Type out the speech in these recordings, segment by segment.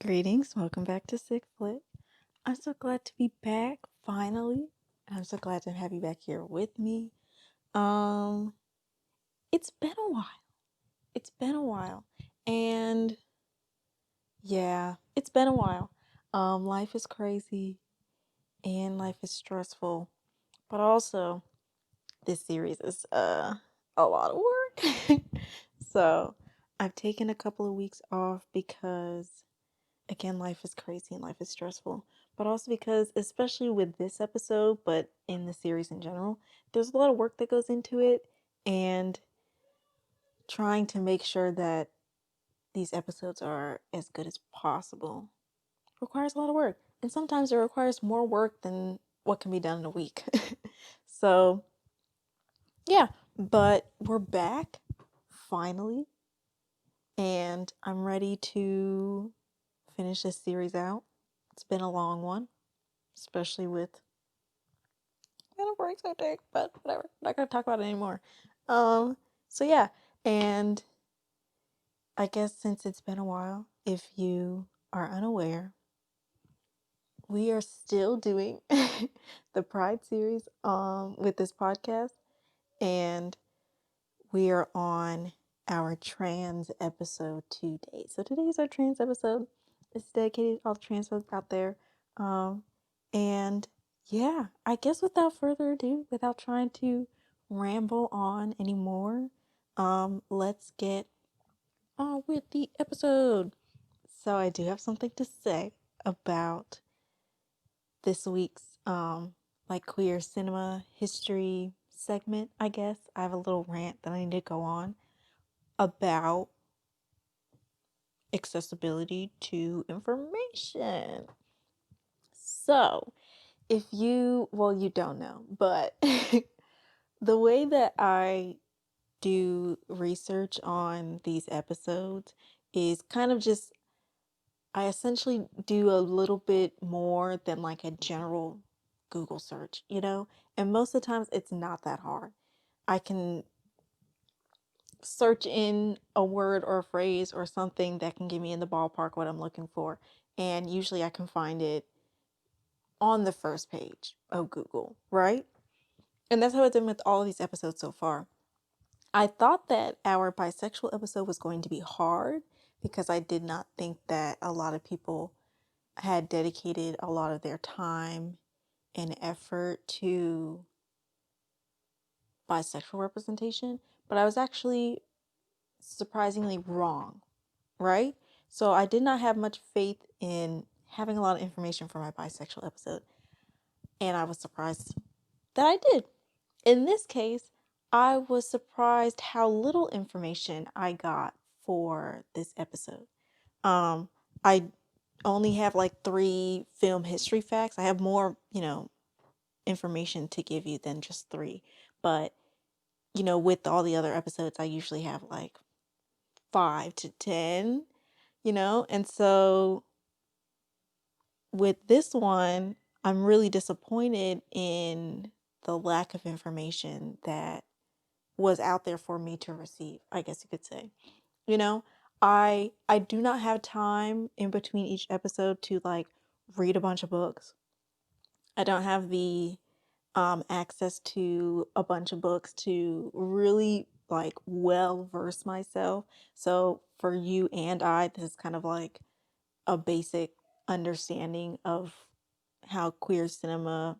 Greetings, welcome back to Sick Flick. I'm so glad to be back finally. I'm so glad to have you back here with me. Um, it's been a while. It's been a while. And yeah, it's been a while. Life is crazy and life is stressful. But also this series is a lot of work. So I've taken a couple of weeks off because again, life is crazy and life is stressful, but also because, especially with this episode, but in the series in general, there's a lot of work that goes into it, and trying to make sure that these episodes are as good as possible requires a lot of work. And sometimes it requires more work than what can be done in a week. So, yeah, but we're back finally, and I'm ready to finish this series out. It's been a long one, especially with kind of breaks I take, but whatever. I'm not gonna talk about it anymore. So yeah, and I guess since it's been a while, if you are unaware, we are still doing the Pride series with this podcast, and we are on our trans episode today. So today is our trans episode. It's dedicated to all the trans folks out there. Um, and yeah, I guess without further ado, without trying to ramble on anymore, let's get on with the episode. So I do have something to say about this week's like queer cinema history segment, I guess. I have a little rant that I need to go on about accessibility to information. So, if you, well, you don't know, but the way that I do research on these episodes is kind of just, I essentially do a little bit more than like a general Google search, And most of the times it's not that hard. I can search in a word or a phrase or something that can get me in the ballpark what I'm looking for. And usually I can find it on the first page of Google, right? And that's how it's been with all of these episodes so far. I thought that our bisexual episode was going to be hard because I did not think that a lot of people had dedicated a lot of their time and effort to bisexual representation, but I was actually surprisingly wrong, right? So I did not have much faith in having a lot of information for my bisexual episode, and I was surprised that I did. In this case, I was surprised how little information I got for this episode. I only have like 3 film history facts. I have more, information to give you than just 3. But, with all the other episodes, I usually have like 5 to 10, And so with this one, I'm really disappointed in the lack of information that was out there for me to receive, I guess you could say. You know, I do not have time in between each episode to like read a bunch of books. I don't have the access to a bunch of books to really like well verse myself. So for you and I, this is kind of like a basic understanding of how queer cinema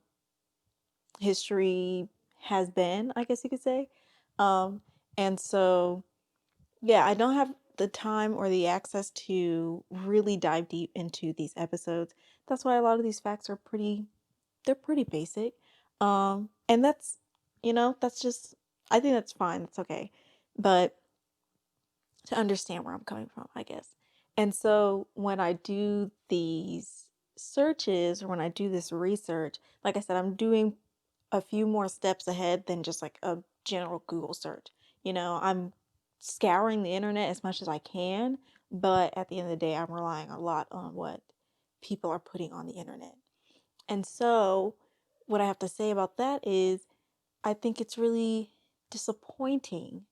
history has been, I guess you could say. Um, and so, yeah, I don't have the time or the access to really dive deep into these episodes. That's why a lot of these facts are they're pretty basic. And that's, that's just, I think that's fine. That's okay. But to understand where I'm coming from, I guess. And so when I do these searches or when I do this research, like I said, I'm doing a few more steps ahead than just like a general Google search. I'm scouring the internet as much as I can, but at the end of the day, I'm relying a lot on what people are putting on the internet. And so, what I have to say about that is, I think it's really disappointing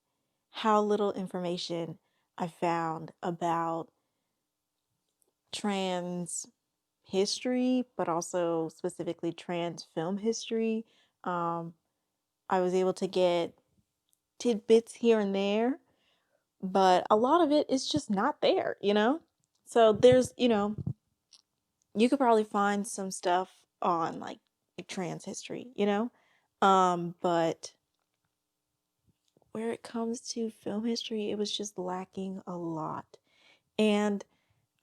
how little information I found about trans history, but also specifically trans film history. Um, I was able to get tidbits here and there, but a lot of it is just not there, you know? So there's, you could probably find some stuff on like trans history, but where it comes to film history, it was just lacking a lot. And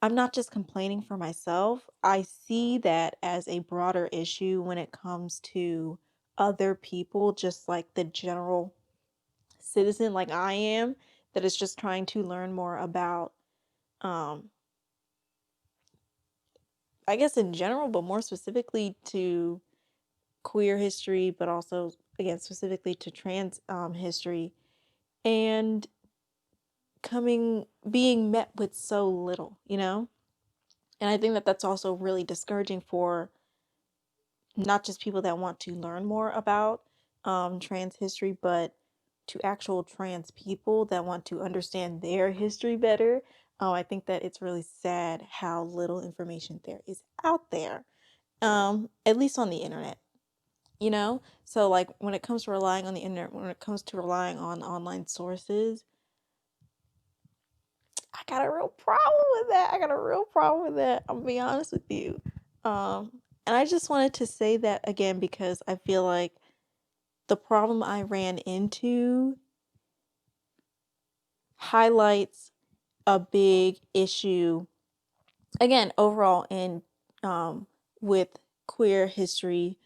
I'm not just complaining for myself. I see that as a broader issue when it comes to other people, just like the general citizen, like I am, that is just trying to learn more about, um, I guess in general, but more specifically to queer history, but also, again, specifically to trans history, and being met with so little, And I think that that's also really discouraging for not just people that want to learn more about trans history, but to actual trans people that want to understand their history better. I think that it's really sad how little information there is out there, at least on the internet, So, like, when it comes to relying on the internet, when it comes to relying on online sources, I got a real problem with that. I'm gonna be honest with you. And I just wanted to say that again because I feel like the problem I ran into highlights a big issue, again, overall in with queer history,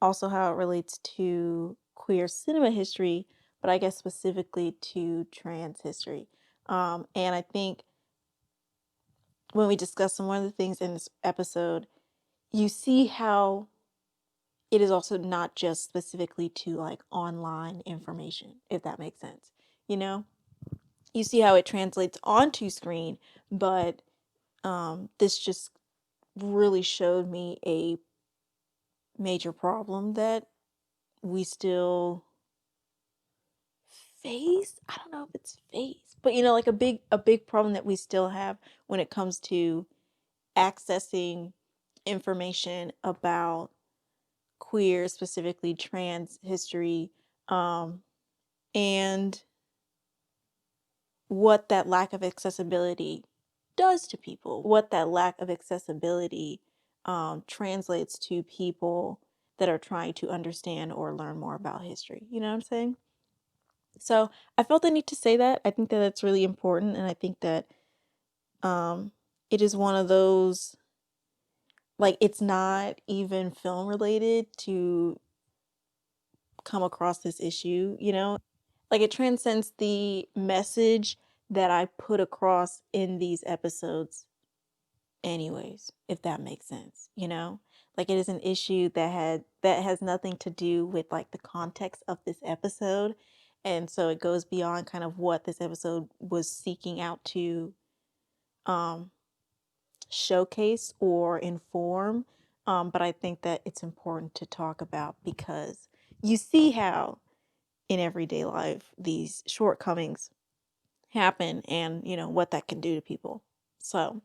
also how it relates to queer cinema history, but I guess specifically to trans history. And I think when we discuss some of the things in this episode, you see how it is also not just specifically to like online information, if that makes sense. You know, you see how it translates onto screen, but this just really showed me a major problem that we still face. I don't know if it's face, but like a big problem that we still have when it comes to accessing information about queer, specifically trans history, and what that lack of accessibility does to people, what that lack of accessibility translates to people that are trying to understand or learn more about history. You know what I'm saying? So I felt the need to say that. I think that that's really important, and I think that it is one of those, like, it's not even film related to come across this issue, Like, it transcends the message that I put across in these episodes anyways, if that makes sense. Like, it is an issue that has nothing to do with like the context of this episode. And so it goes beyond kind of what this episode was seeking out to um showcase or inform. But I think that it's important to talk about because you see how in everyday life these shortcomings happen and what that can do to people. So,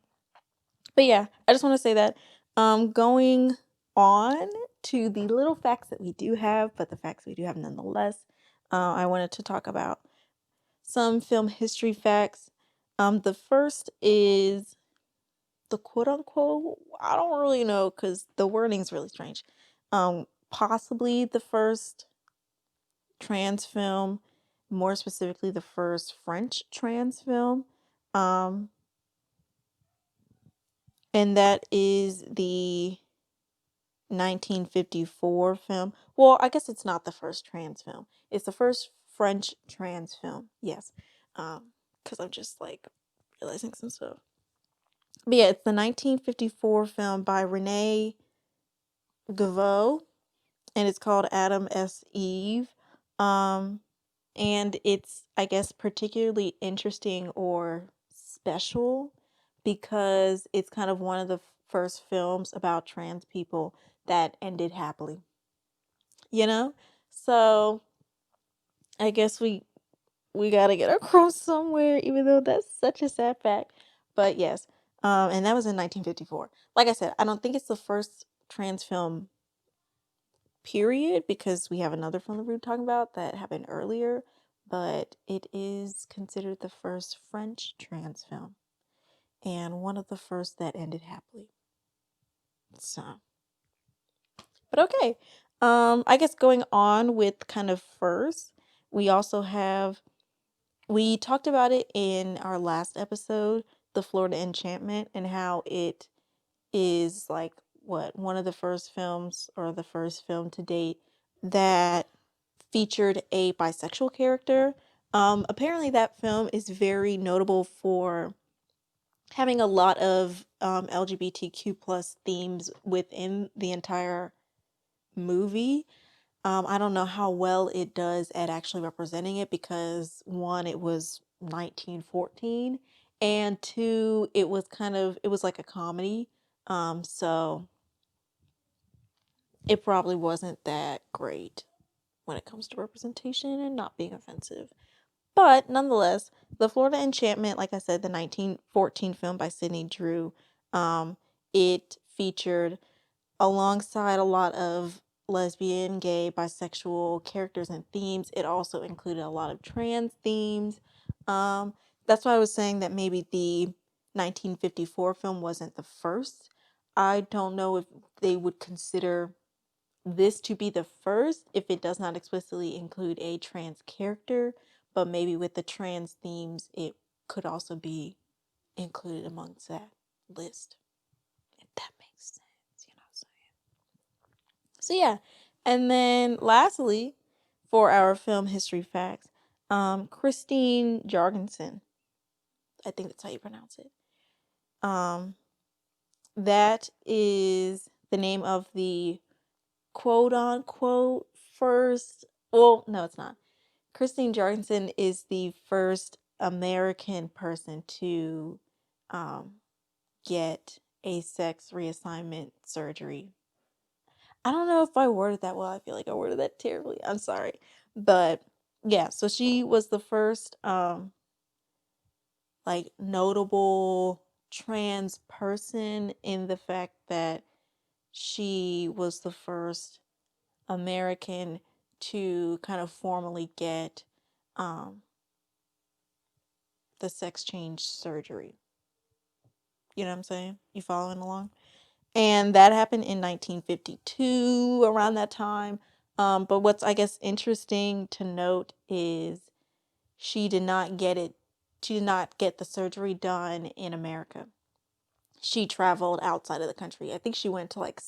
but yeah, I just want to say that going on to the little facts that we do have, but the facts we do have nonetheless, I wanted to talk about some film history facts. The first is the quote unquote, I don't really know because the wording's really strange. Possibly the first trans film, more specifically the first French trans film. Um, and that is the 1954 film. Well, I guess it's not the first trans film. It's the first French trans film. Yes. Because I'm just like realizing some stuff. But yeah, it's the 1954 film by Renee Gavot, and it's called Adam S. Eve. Um, and it's, I guess, particularly interesting or special because it's kind of one of the first films about trans people that ended happily, you know? So I guess we got to get across somewhere, even though that's such a sad fact. But yes, And that was in 1954. Like I said, I don't think it's the first trans film, period, because we have another film that we were talking about that happened earlier, but it is considered the first French trans film and one of the first that ended happily. So, but okay. I guess going on with kind of first, we also have, we talked about it in our last episode, the Florida Enchantment, and how it is like what, one of the first films, or the first film to date, that featured a bisexual character. Apparently that film is very notable for having a lot of LGBTQ plus themes within the entire movie. I don't know how well it does at actually representing it, because one, it was 1914, and two, it was like a comedy. So it probably wasn't that great when it comes to representation and not being offensive. But nonetheless, The Florida Enchantment, like I said, the 1914 film by Sidney Drew, it featured, alongside a lot of lesbian, gay, bisexual characters and themes, it also included a lot of trans themes. That's why I was saying that maybe the 1954 film wasn't the first. I don't know if they would consider this to be the first if it does not explicitly include a trans character, but maybe with the trans themes, it could also be included amongst that list, if that makes sense, you know what I'm saying? So yeah, and then lastly, for our film history facts, Christine Jorgensen, I think that's how you pronounce it. That is the name of the quote unquote first. Well, no, it's not. Christine Jorgensen is the first American person to get a sex reassignment surgery. I don't know if I worded that well. I feel like I worded that terribly. I'm sorry. But yeah, so she was the first like notable trans person, in the fact that she was the first American to kind of formally get the sex change surgery. You know what I'm saying? You following along? And that happened in 1952, around that time. But what's, I guess, interesting to note is she did not get it. She did not get the surgery done in America. She traveled outside of the country. I think she went to like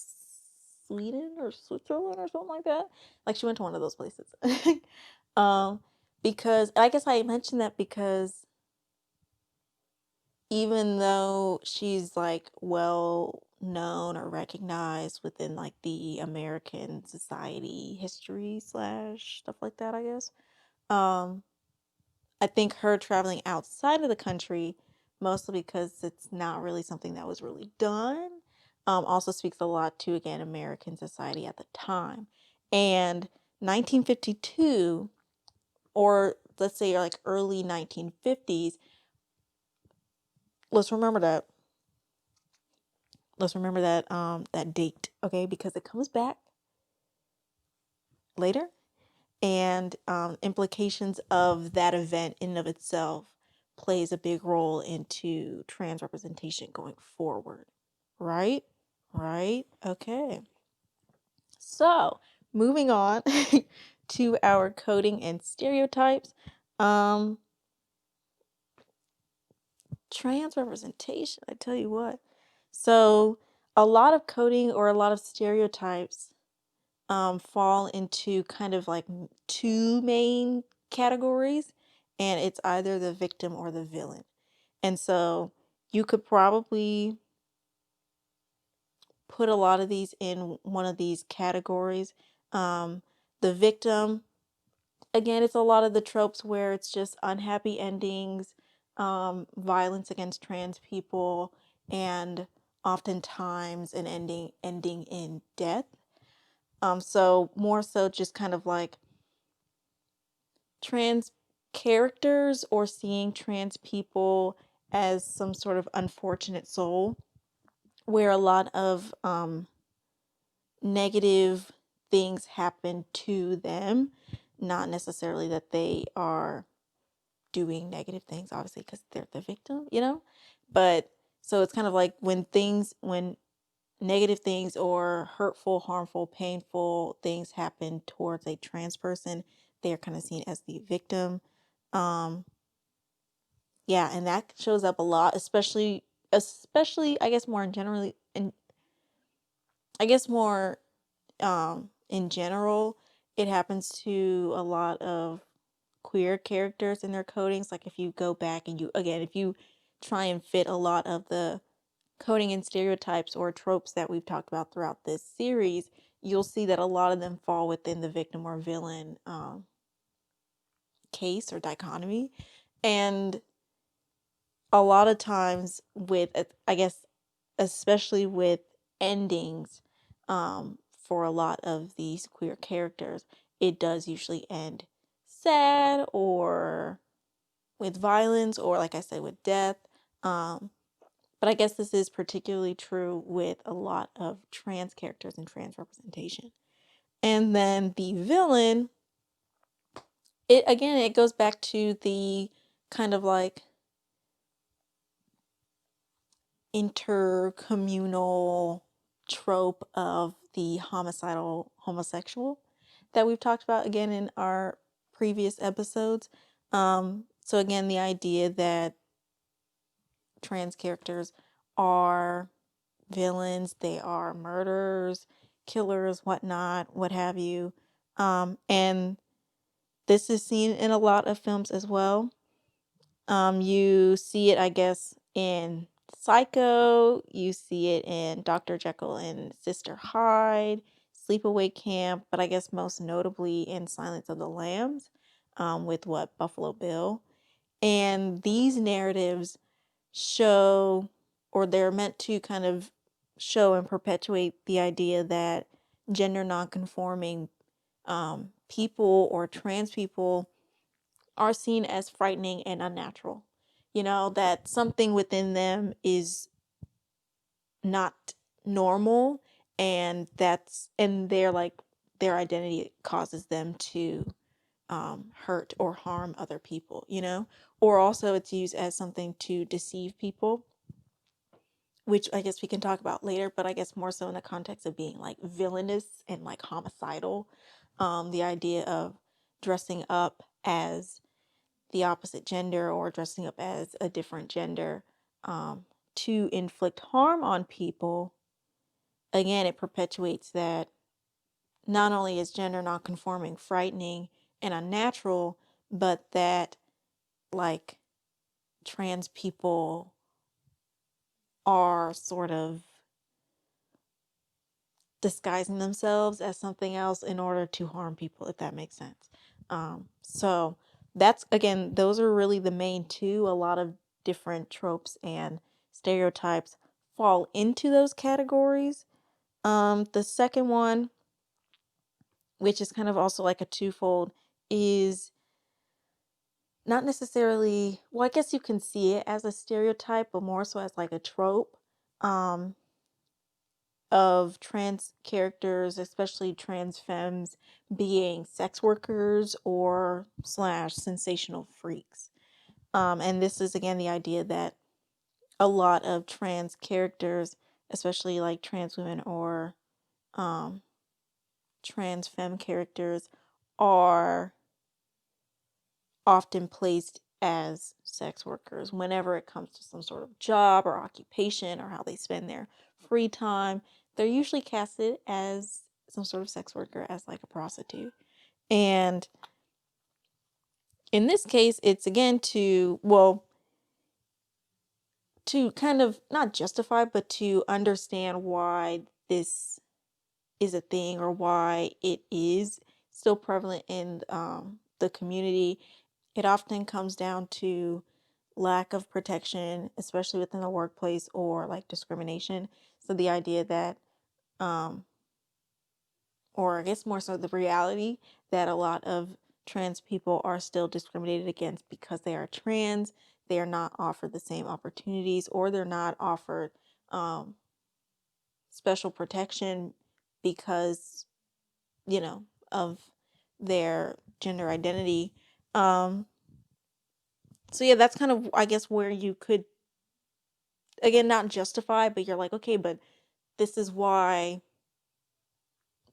Sweden or Switzerland or something like that. Like she went to one of those places. um, because I guess I mentioned that because even though she's like well known or recognized within like the American society history slash stuff like that, I guess. I think her traveling outside of the country, mostly because it's not really something that was really done, also speaks a lot to, again, American society at the time. And 1952, or let's say like early 1950s, let's remember that. Let's remember that date, okay? Because it comes back later, and implications of that event in and of itself plays a big role into trans representation going forward, right? Right? Okay. So, moving on to our coding and stereotypes. Um, Trans representation, I tell you what. So, a lot of coding or a lot of stereotypes fall into kind of like two main categories, and it's either the victim or the villain. And so you could probably put a lot of these in one of these categories. The victim, again, it's a lot of the tropes where it's just unhappy endings, violence against trans people, and oftentimes an ending in death. So more so just kind of like trans characters or seeing trans people as some sort of unfortunate soul, where a lot of negative things happen to them, not necessarily that they are doing negative things, obviously, because they're the victim, but so it's kind of like when negative things or hurtful, harmful, painful things happen towards a trans person, they are kind of seen as the victim. Yeah, and that shows up a lot, especially I guess more in generally, and I guess more in general, it happens to a lot of queer characters in their codings. Like if you go back and if you try and fit a lot of the coding and stereotypes or tropes that we've talked about throughout this series, you'll see that a lot of them fall within the victim or villain case or dichotomy. And a lot of times with, I guess, especially with endings, for a lot of these queer characters, it does usually end sad or with violence or, like I said, with death. But I guess this is particularly true with a lot of trans characters and trans representation. And then the villain, it goes back to the kind of like intercommunal trope of the homicidal homosexual that we've talked about again in our previous episodes. So again, the idea that trans characters are villains, they are murderers, killers, whatnot, what have you. And this is seen in a lot of films as well. You see it, I guess, in Psycho. You see it in Dr. Jekyll and Sister Hyde, Sleepaway Camp, but I guess most notably in Silence of the Lambs, with Buffalo Bill. And these narratives show, or they're meant to kind of show and perpetuate the idea that gender nonconforming people or trans people are seen as frightening and unnatural. That something within them is not normal, and their identity causes them to hurt or harm other people. Or also it's used as something to deceive people, which I guess we can talk about later, but I guess more so in the context of being like villainous and like homicidal. The idea of dressing up as the opposite gender or dressing up as a different gender, to inflict harm on people. Again, it perpetuates that not only is gender nonconforming frightening and unnatural, but that like trans people are sort of disguising themselves as something else in order to harm people, if that makes sense. So that's, again, those are really the main two. A lot of different tropes and stereotypes fall into those categories. The second one, which is kind of also like a twofold, is not necessarily, well, I guess you can see it as a stereotype, but more so as like a trope. Of trans characters, especially trans femmes, being sex workers or slash sensational freaks. And this is again the idea that a lot of trans characters, especially like trans women or trans femme characters, are often placed as sex workers whenever it comes to some sort of job or occupation or how they spend their free time. They're usually casted as some sort of sex worker, as like a prostitute. And in this case, it's again to kind of not justify, but to understand why this is a thing or why it is still prevalent in the community. It often comes down to lack of protection, especially within the workplace, or like discrimination. So the idea that, or I guess more so the reality that a lot of trans people are still discriminated against because they are trans. they're not offered the same opportunities, or they're not offered special protection because, of their gender identity. So yeah, that's kind of, I guess, where you could, again, not justify, but you're like, okay, but this is why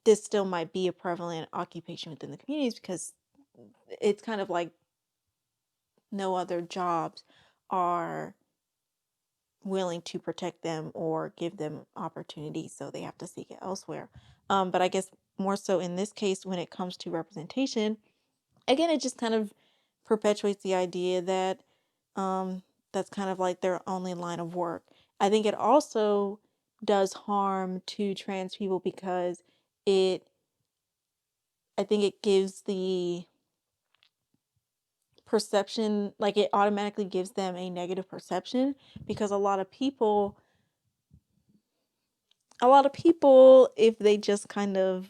this still might be a prevalent occupation within the communities, because it's kind of like no other jobs are willing to protect them or give them opportunities, so they have to seek it elsewhere. But I guess more so in this case, when it comes to representation, again, it just kind of perpetuates the idea that that's kind of like their only line of work. I think it also does harm to trans people because it, I think it gives the perception, like it automatically gives them a negative perception, because a lot of people, if they just kind of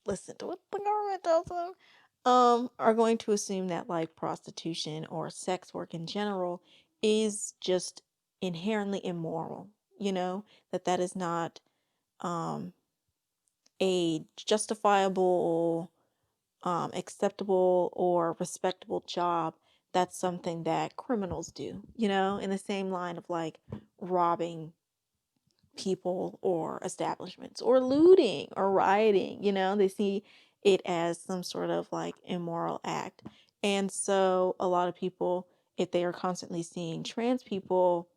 listen to what the government tells them, are going to assume that like prostitution or sex work in general is just inherently immoral, that is not um, a justifiable, acceptable, or respectable job. That's something that criminals do, in the same line of like robbing people or establishments or looting or rioting. They see it as some sort of like immoral act. And so a lot of people, if they are constantly seeing trans people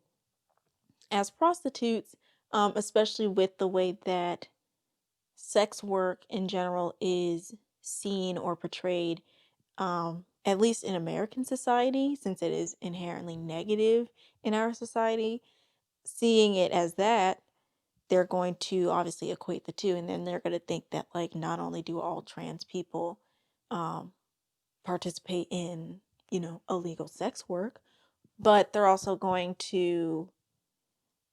as prostitutes, especially with the way that sex work in general is seen or portrayed, at least in American society, since it is inherently negative in our society, seeing it as that, they're going to obviously equate the two, and then they're going to think that like not only do all trans people um, participate in illegal sex work, but they're also going to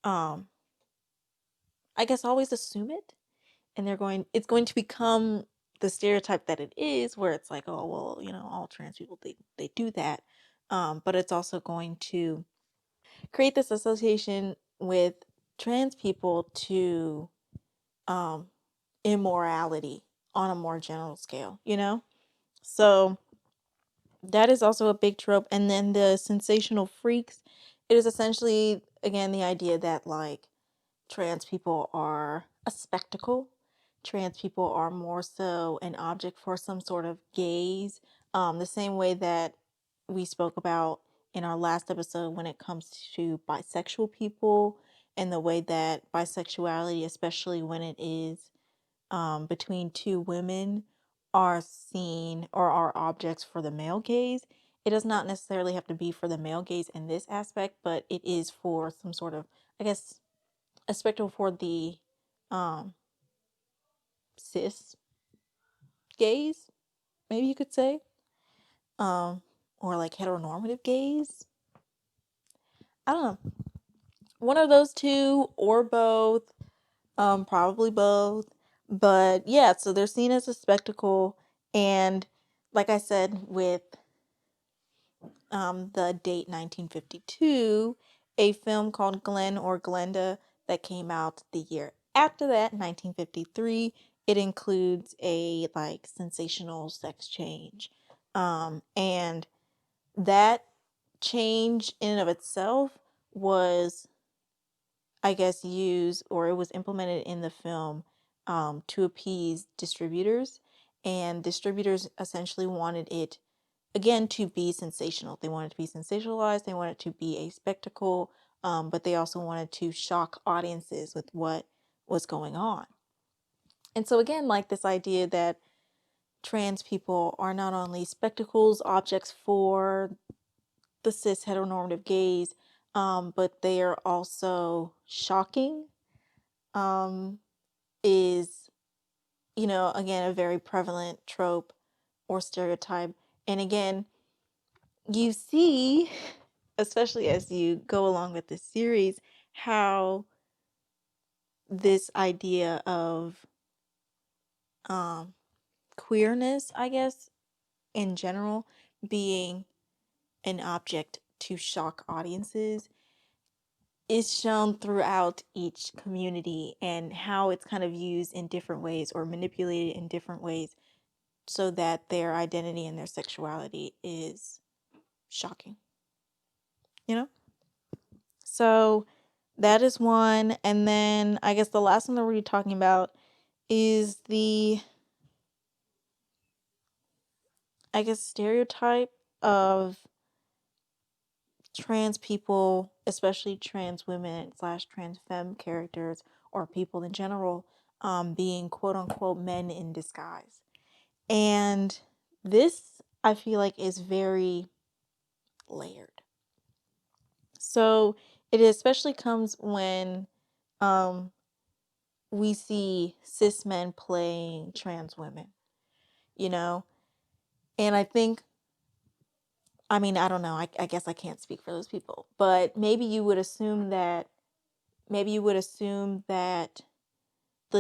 um, I guess always assume it, and it's going to become the stereotype that it is, where it's like, oh well, all trans people, they do that, but it's also going to create this association with trans people to um, immorality on a more general scale. So that is also a big trope. And then the sensational freaks, it is essentially, again, the idea that like trans people are a spectacle. Trans people are more so an object for some sort of gaze. The same way that we spoke about in our last episode when it comes to bisexual people, and the way that bisexuality, especially when it is between two women, are seen or are objects for the male gaze. It does not necessarily have to be for the male gaze in this aspect, but it is for some sort of, I guess, a spectacle for the um, cis gaze, maybe you could say, um, or like heteronormative gaze. I don't know. One of those two or both, probably both. But yeah, so they're seen as a spectacle, and like I said, with the date 1952, a film called Glenn or Glenda that came out the year after that, 1953. It includes a like sensational sex change. And that change in and of itself was, I guess, used, or it was implemented in the film to appease distributors. And distributors essentially wanted it, again, to be sensational. They wanted to be sensationalized. They wanted to be a spectacle, but they also wanted to shock audiences with what was going on. And so again, like this idea that trans people are not only spectacles, objects for the cis heteronormative gaze, but they are also shocking, is, again, a very prevalent trope or stereotype. And again, you see, especially as you go along with this series, how this idea of um, queerness, I guess, in general, being an object to shock audiences is shown throughout each community, and how it's kind of used in different ways or manipulated in different ways so that their identity and their sexuality is shocking, you know? So that is one. And then I guess the last one that we're talking about is the, I guess, stereotype of trans people, especially trans women slash trans femme characters or people in general, being quote unquote men in disguise. And this, I feel like, is very layered. So it especially comes when we see cis men playing trans women, you know? And I think, I mean, I don't know, I guess I can't speak for those people, but maybe you would assume that the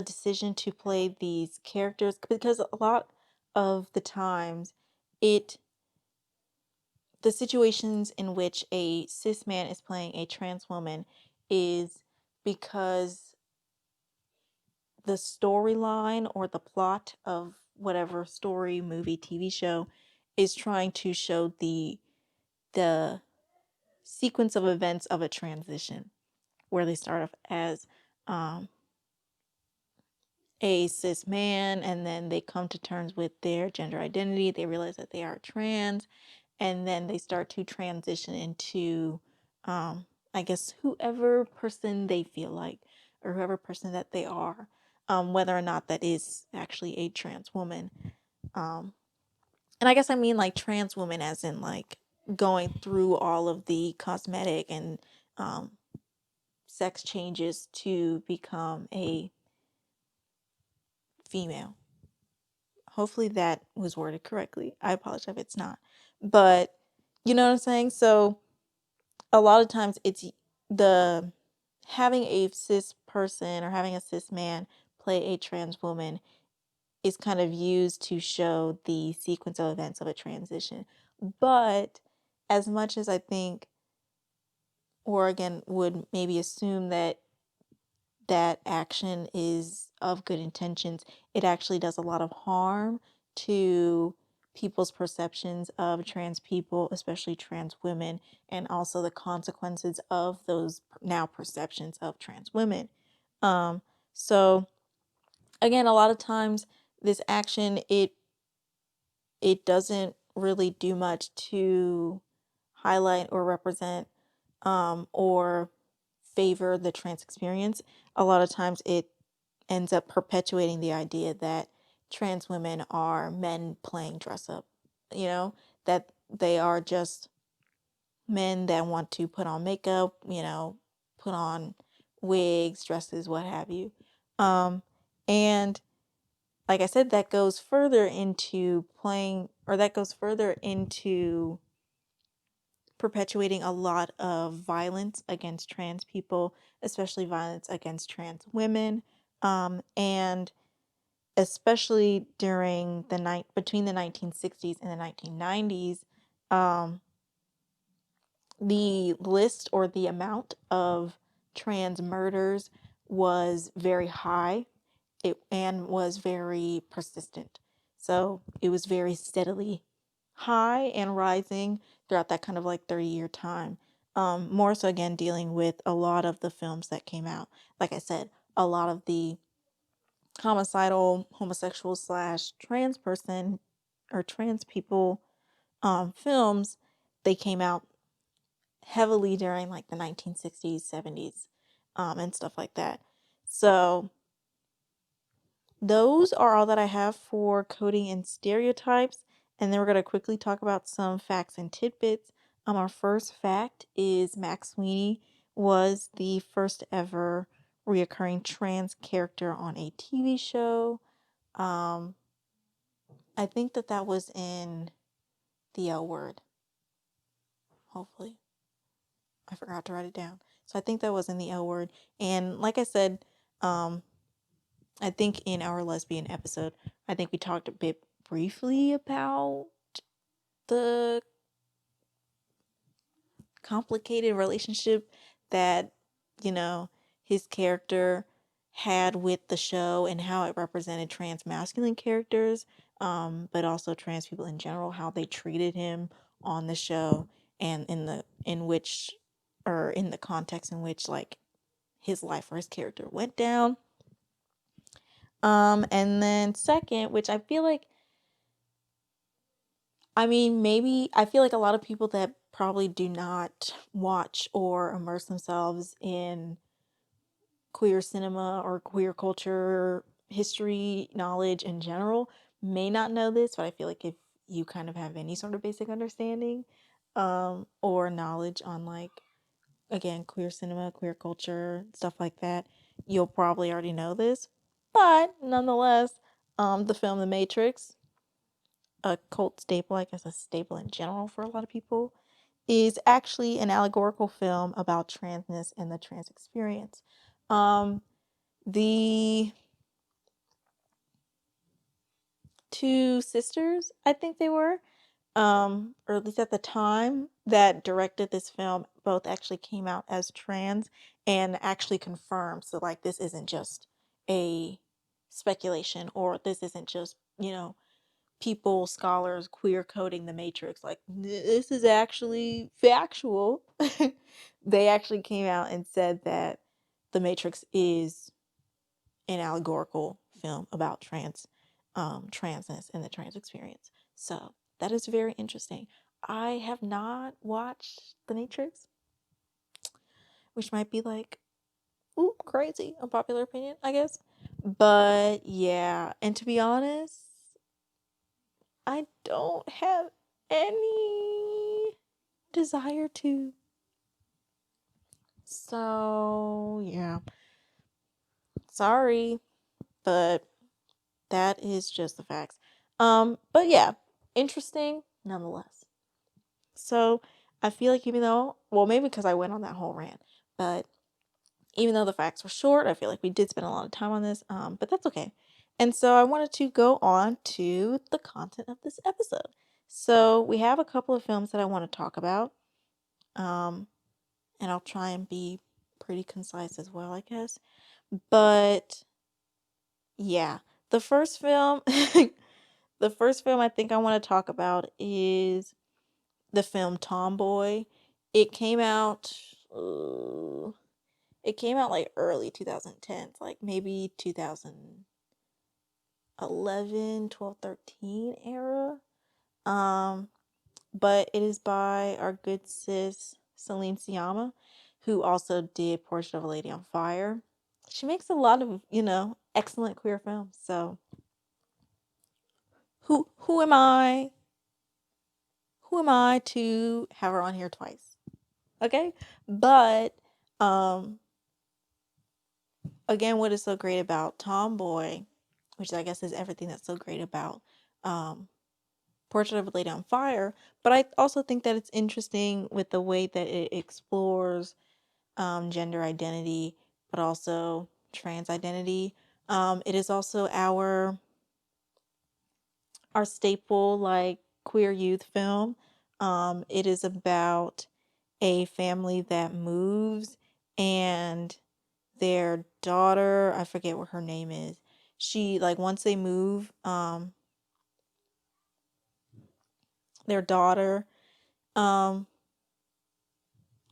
decision to play these characters, because a lot of the times it the situations in which a cis man is playing a trans woman is because the storyline or the plot of whatever story, movie, TV show is trying to show the sequence of events of a transition, where they start off as um, a cis man, and then they come to terms with their gender identity. They realize that they are trans, and then they start to transition into, I guess, whoever person they feel like, or whoever person that they are, whether or not that is actually a trans woman. And I guess I mean like trans woman as in like going through all of the cosmetic and um, sex changes to become a female. Hopefully that was worded correctly. I apologize if it's not. But you know what I'm saying? So a lot of times it's the having a cis person or having a cis man play a trans woman is kind of used to show the sequence of events of a transition. But as much as I think Oregon would maybe assume that that action is of good intentions, it actually does a lot of harm to people's perceptions of trans people, especially trans women, and also the consequences of those now perceptions of trans women. So again, a lot of times this action, it doesn't really do much to highlight or represent or favor the trans experience. A lot of times it ends up perpetuating the idea that trans women are men playing dress up, you know, that they are just men that want to put on makeup, you know, put on wigs, dresses, what have you. And like I said, that goes further into perpetuating a lot of violence against trans people, especially violence against trans women, and especially during between the 1960s and the 1990s, the list or the amount of trans murders was very high. And was very persistent. So it was very steadily high and rising throughout that kind of like 30-year time. More so again dealing with a lot of the films that came out. Like I said, a lot of the homicidal, homosexual slash trans person or trans people films, they came out heavily during like the 1960s, 70s, and stuff like that. So those are all that I have for coding and stereotypes. And then we're going to quickly talk about some facts and tidbits. Our first fact is Max Sweeney was the first ever reoccurring trans character on a TV show. I think that was in The L Word. Hopefully. I forgot to write it down. So I think that was in The L Word. And like I said, I think in our lesbian episode, I think we talked a bit briefly about the complicated relationship that, you know, his character had with the show and how it represented trans masculine characters, but also trans people in general, how they treated him on the show and in the context in which like his life or his character went down. And then second, which I feel like, I mean, maybe I feel like a lot of people that probably do not watch or immerse themselves in queer cinema or queer culture, history, knowledge in general may not know this, but I feel like if you kind of have any sort of basic understanding or knowledge on like, again, queer cinema, queer culture, stuff like that, you'll probably already know this. But nonetheless, the film The Matrix, a cult staple, I guess a staple in general for a lot of people, is actually an allegorical film about transness and the trans experience. The two sisters, I think they were, or at least at the time that directed this film, both actually came out as trans and actually confirmed. So like this isn't just a speculation, or this isn't just, people, scholars, queer coding the Matrix. Like this is actually factual. They actually came out and said that the Matrix is an allegorical film about transness and the trans experience. So that is very interesting. I have not watched The Matrix, which might be like, ooh, crazy, unpopular opinion, I guess. But yeah, and to be honest, I don't have any desire to. So yeah, sorry, but that is just the facts. But yeah, interesting nonetheless. So I feel like even though, well, maybe because I went on that whole rant, but even though the facts were short, I feel like we did spend a lot of time on this, but that's okay. And so I wanted to go on to the content of this episode. So we have a couple of films that I want to talk about, and I'll try and be pretty concise as well, I guess. But yeah, the first film, the first film I think I want to talk about is the film Tomboy. It came out. It came out like early 2010s, like maybe 2011, 12, 13 era. But it is by our good sis Celine Sciamma, who also did Portrait of a Lady on Fire. She makes a lot of, excellent queer films. So who am I? Who am I to have her on here twice? Okay? But again, what is so great about Tomboy, which I guess is everything that's so great about Portrait of a Lady on Fire, but I also think that it's interesting with the way that it explores gender identity, but also trans identity. It is also our staple like queer youth film. It is about a family that moves and their daughter, I forget what her name is. She like once they move, their daughter um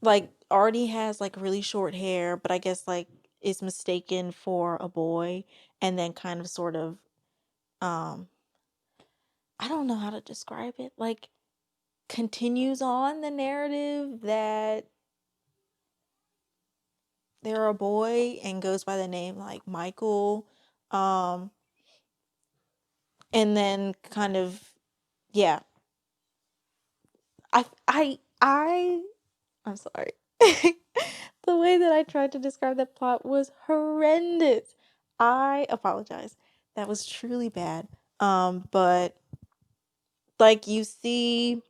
like already has like really short hair, but I guess like is mistaken for a boy and then kind of sort of um I don't know how to describe it. Like continues on the narrative that they're a boy and goes by the name like Michael. Um and then kind of yeah. I I'm sorry. The way that I tried to describe that plot was horrendous. I apologize. That was truly bad. But like you see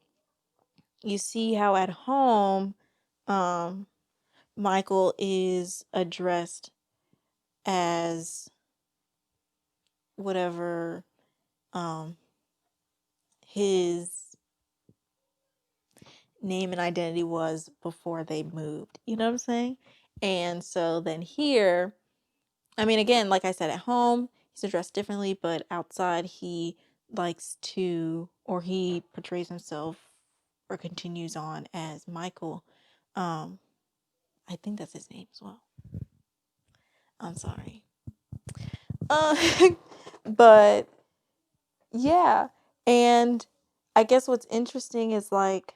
how at home, um, Michael is addressed as whatever um his name and identity was before they moved. You know what I'm saying? And so then here, I mean, again, like I said, at home, he's addressed differently, but outside, he likes to, or he portrays himself or continues on as Michael. I think that's his name as well. I'm sorry. Uh, but yeah. And I guess what's interesting is like,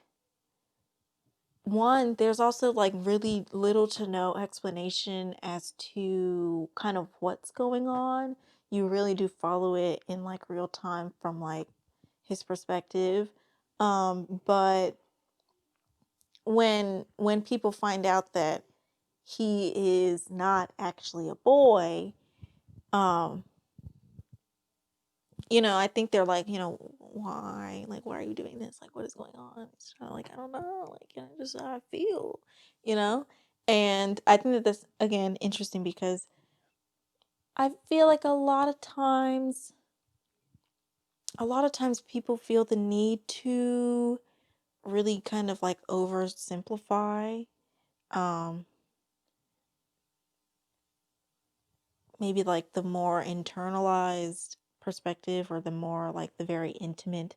one, there's also like really little to no explanation as to kind of what's going on. You really do follow it in like real time from like his perspective. But when people find out that he is not actually a boy, um, I think they're like, why? Like, why are you doing this? Like, what is going on? It's kind of like, I don't know. Like, just how I feel, you know? And I think that that's, again, interesting because I feel like a lot of times people feel the need to really kind of like oversimplify, um, maybe like the more internalized perspective or the more like the very intimate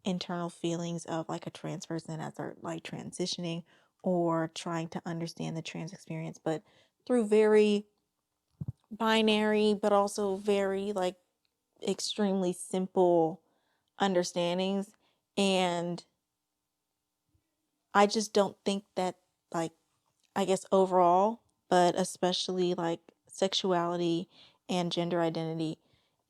internal feelings of like a trans person as they're like transitioning or trying to understand the trans experience, but through very binary but also very like extremely simple understandings. And I just don't think that, like, I guess overall, but especially like sexuality and gender identity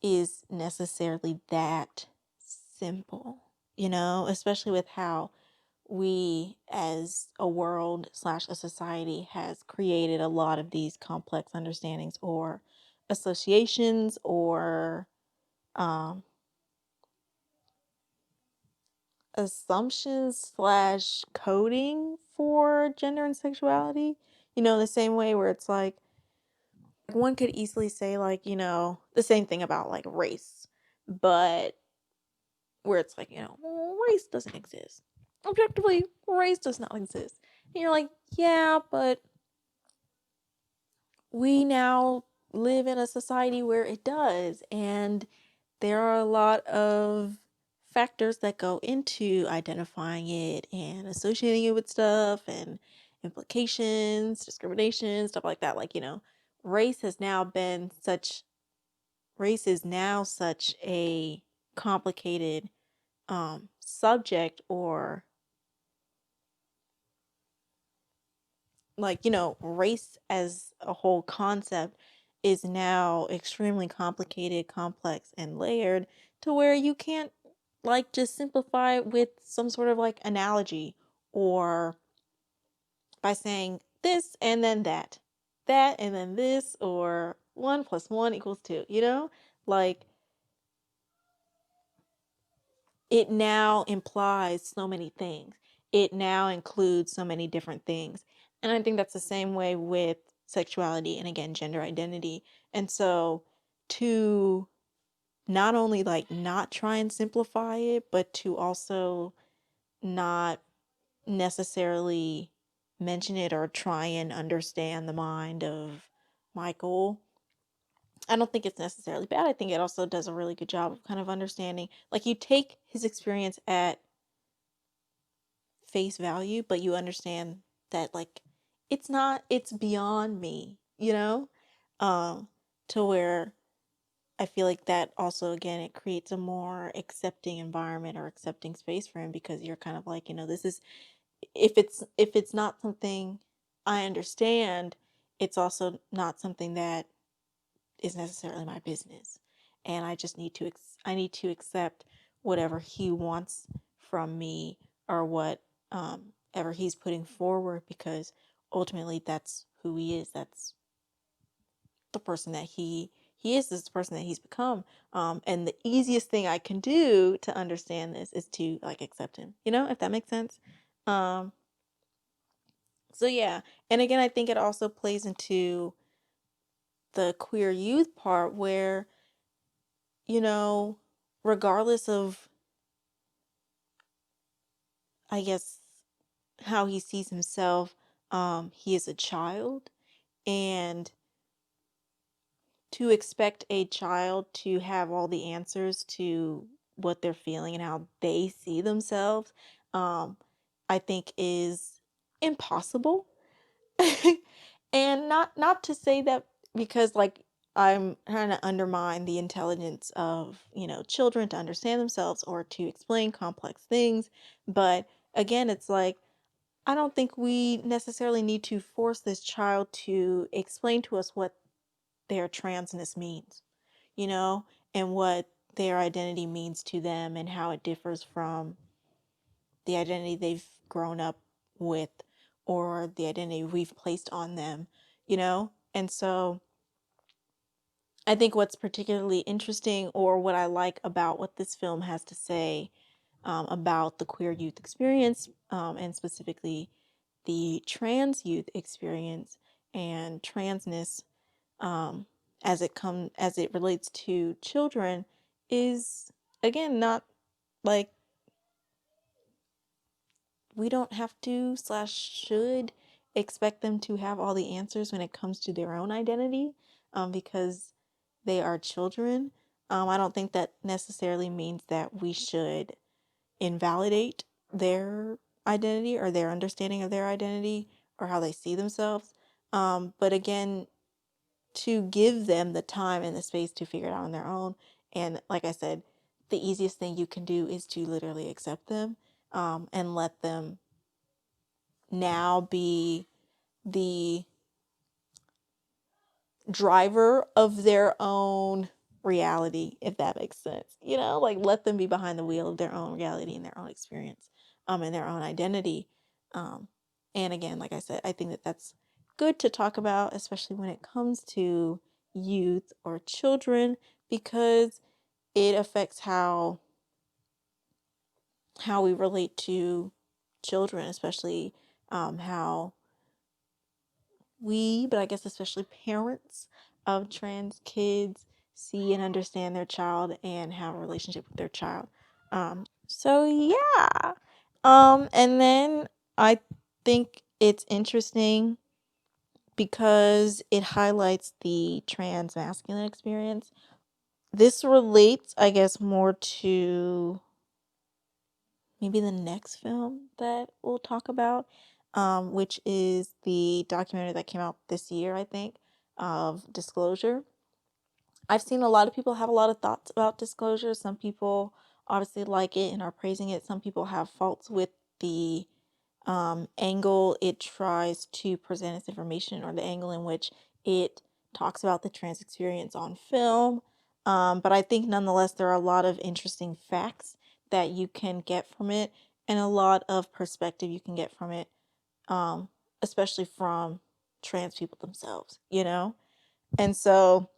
is necessarily that simple, especially with how we as a world slash a society has created a lot of these complex understandings or associations or um, assumptions slash coding for gender and sexuality. The same way where it's like one could easily say like, the same thing about like race, but where it's like, well, race doesn't exist. Objectively, race does not exist. And you're like, yeah, but we now live in a society where it does. And there are a lot of factors that go into identifying it and associating it with stuff and implications, discrimination, stuff like that. Like, race has now been such, race is now such a complicated subject, or like, race as a whole concept is now extremely complicated, complex, and layered to where you can't like just simplify it with some sort of like analogy or by saying this and then that and then this, or 1 + 1 = 2, like it now implies so many things. It now includes so many different things. And I think that's the same way with sexuality and again, gender identity. And so to not only like not try and simplify it, but to also not necessarily mention it or try and understand the mind of Michael, I don't think it's necessarily bad. I think it also does a really good job of kind of understanding. Like you take his experience at face value, but you understand that like it's beyond me, Um, to where I feel like that also again it creates a more accepting environment or accepting space for him, because you're kind of like, this is, if it's not something I understand, it's also not something that is necessarily my business. And I just need to I need to accept whatever he wants from me, or what ever he's putting forward, because ultimately that's who he is. That's the person that he is. This is the person that he's become. And the easiest thing I can do to understand this is to like accept him, if that makes sense. Um, so yeah, and again, I think it also plays into the queer youth part where, you know, regardless of, I guess, how he sees himself. He is a child, and to expect a child to have all the answers to what they're feeling and how they see themselves, I think is impossible. And not to say that because like I'm trying to undermine the intelligence of, children to understand themselves or to explain complex things, but again, it's like I don't think we necessarily need to force this child to explain to us what their transness means, you know, and what their identity means to them and how it differs from the identity they've grown up with or the identity we've placed on them, you know? And so I think what's particularly interesting or what I like about what this film has to say about the queer youth experience, and specifically the trans youth experience and transness, um, as it relates to children, is again not like we don't have to slash should expect them to have all the answers when it comes to their own identity, because they are children. I don't think that necessarily means that we should invalidate their identity or their understanding of their identity or how they see themselves. But again, to give them the time and the space to figure it out on their own. And like I said, the easiest thing you can do is to literally accept them, and let them now be the driver of their own reality, if that makes sense. Like let them be behind the wheel of their own reality and their own experience, and their own identity. Um, and again, like I said, I think that that's good to talk about, especially when it comes to youth or children, because it affects how we relate to children, especially how but I guess especially parents of trans kids see and understand their child and have a relationship with their child. So yeah. And then I think it's interesting because it highlights the trans masculine experience. This relates, I guess, more to maybe the next film that we'll talk about, which is the documentary that came out this year, I think, of Disclosure. I've seen a lot of people have a lot of thoughts about Disclosure. Some people obviously like it and are praising it. Some people have faults with the angle it tries to present its information, or the angle in which it talks about the trans experience on film. But I think nonetheless, there are a lot of interesting facts that you can get from it and a lot of perspective you can get from it, um, especially from trans people themselves, you know? And so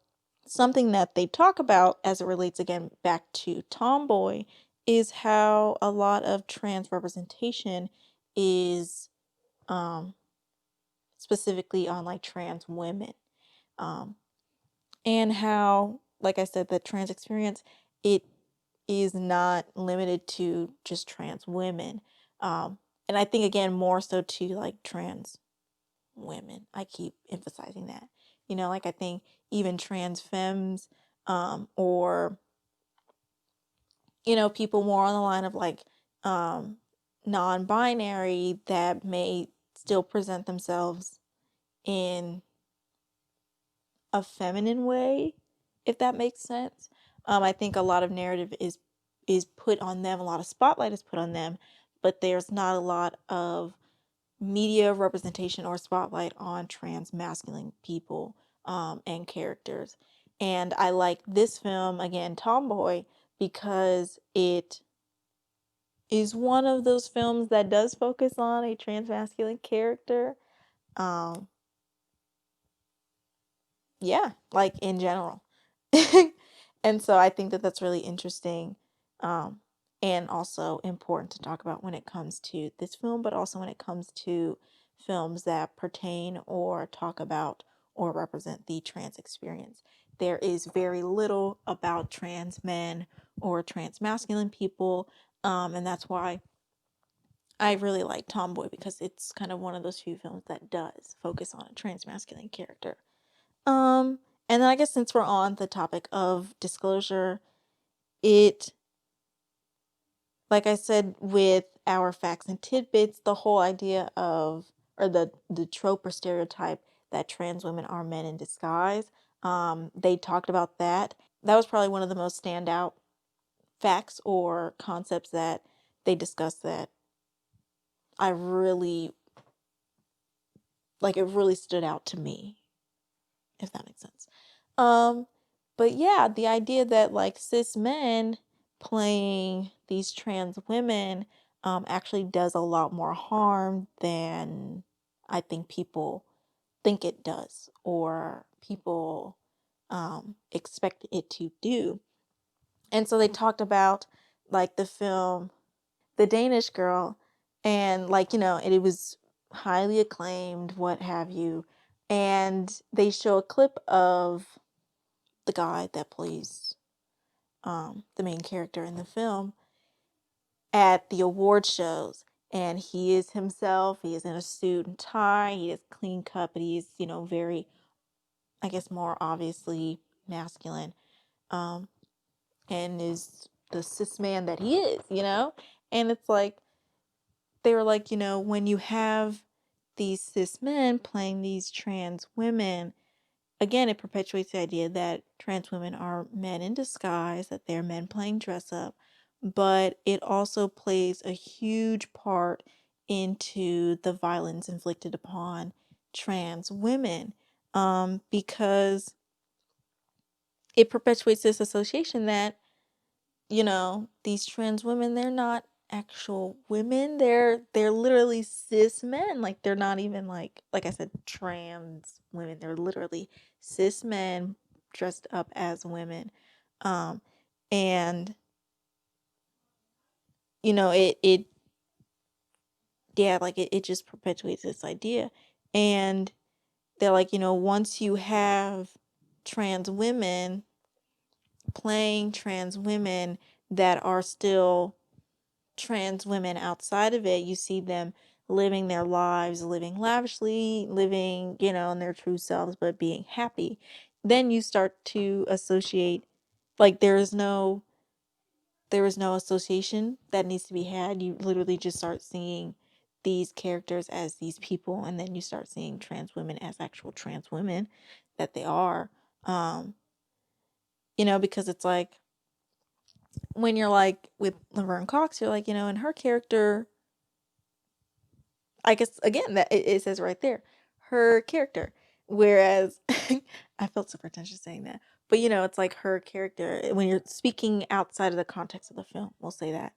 something that they talk about as it relates again back to Tomboy is how a lot of trans representation is specifically on like trans women, um, and how, like I said, the trans experience, it is not limited to just trans women, and I think again more so to like trans women. I keep emphasizing that, like I think even trans femmes, or people more on the line of like non-binary that may still present themselves in a feminine way, if that makes sense. I think a lot of narrative is put on them, a lot of spotlight is put on them, but there's not a lot of media representation or spotlight on trans masculine people, and characters. And I like this film, again, Tomboy, because it is one of those films that does focus on a trans masculine character. Um, yeah, like in general. And so I think that that's really interesting, um, and also important to talk about when it comes to this film, but also when it comes to films that pertain or talk about or represent the trans experience. There is very little about trans men or trans masculine people, and that's why I really like Tomboy because it's kind of one of those few films that does focus on a trans masculine character. And then I guess since we're on the topic of disclosure, it, like I said, with our facts and tidbits, the whole idea of, or the trope or stereotype that trans women are men in disguise, they talked about that. That was probably one of the most standout facts or concepts that they discussed that I really, like, it really stood out to me, if that makes sense. Um, but yeah, the idea that like cis men playing these trans women actually does a lot more harm than I think people think it does or people expect it to do. And so they talked about like the film The Danish Girl, and like, it was highly acclaimed, what have you. And they show a clip of the guy that plays the main character in the film at the award shows. And he is himself. He is in a suit and tie. He is clean cut, but he's, very, I guess, more obviously masculine. And is the cis man that he is. And it's like, they were like, when you have these cis men playing these trans women, again, it perpetuates the idea that trans women are men in disguise, that they're men playing dress up, but it also plays a huge part into the violence inflicted upon trans women, because it perpetuates this association that, these trans women, they're not actual women. They're literally cis men. Like, they're not even like I said, trans women. They're literally cis men dressed up as women. And it yeah, like it just perpetuates this idea. And they're like, once you have trans women playing trans women that are still trans women outside of it, you see them living their lives, living lavishly, living, in their true selves, but being happy. Then you start to associate, like, there is no association that needs to be had. You literally just start seeing these characters as these people, and then you start seeing trans women as actual trans women that they are. Because it's like, when you're like with Laverne Cox, you're like, in her character, I guess, again, that it says right there, her character. Whereas I felt so pretentious saying that, but it's like her character when you're speaking outside of the context of the film. We'll say that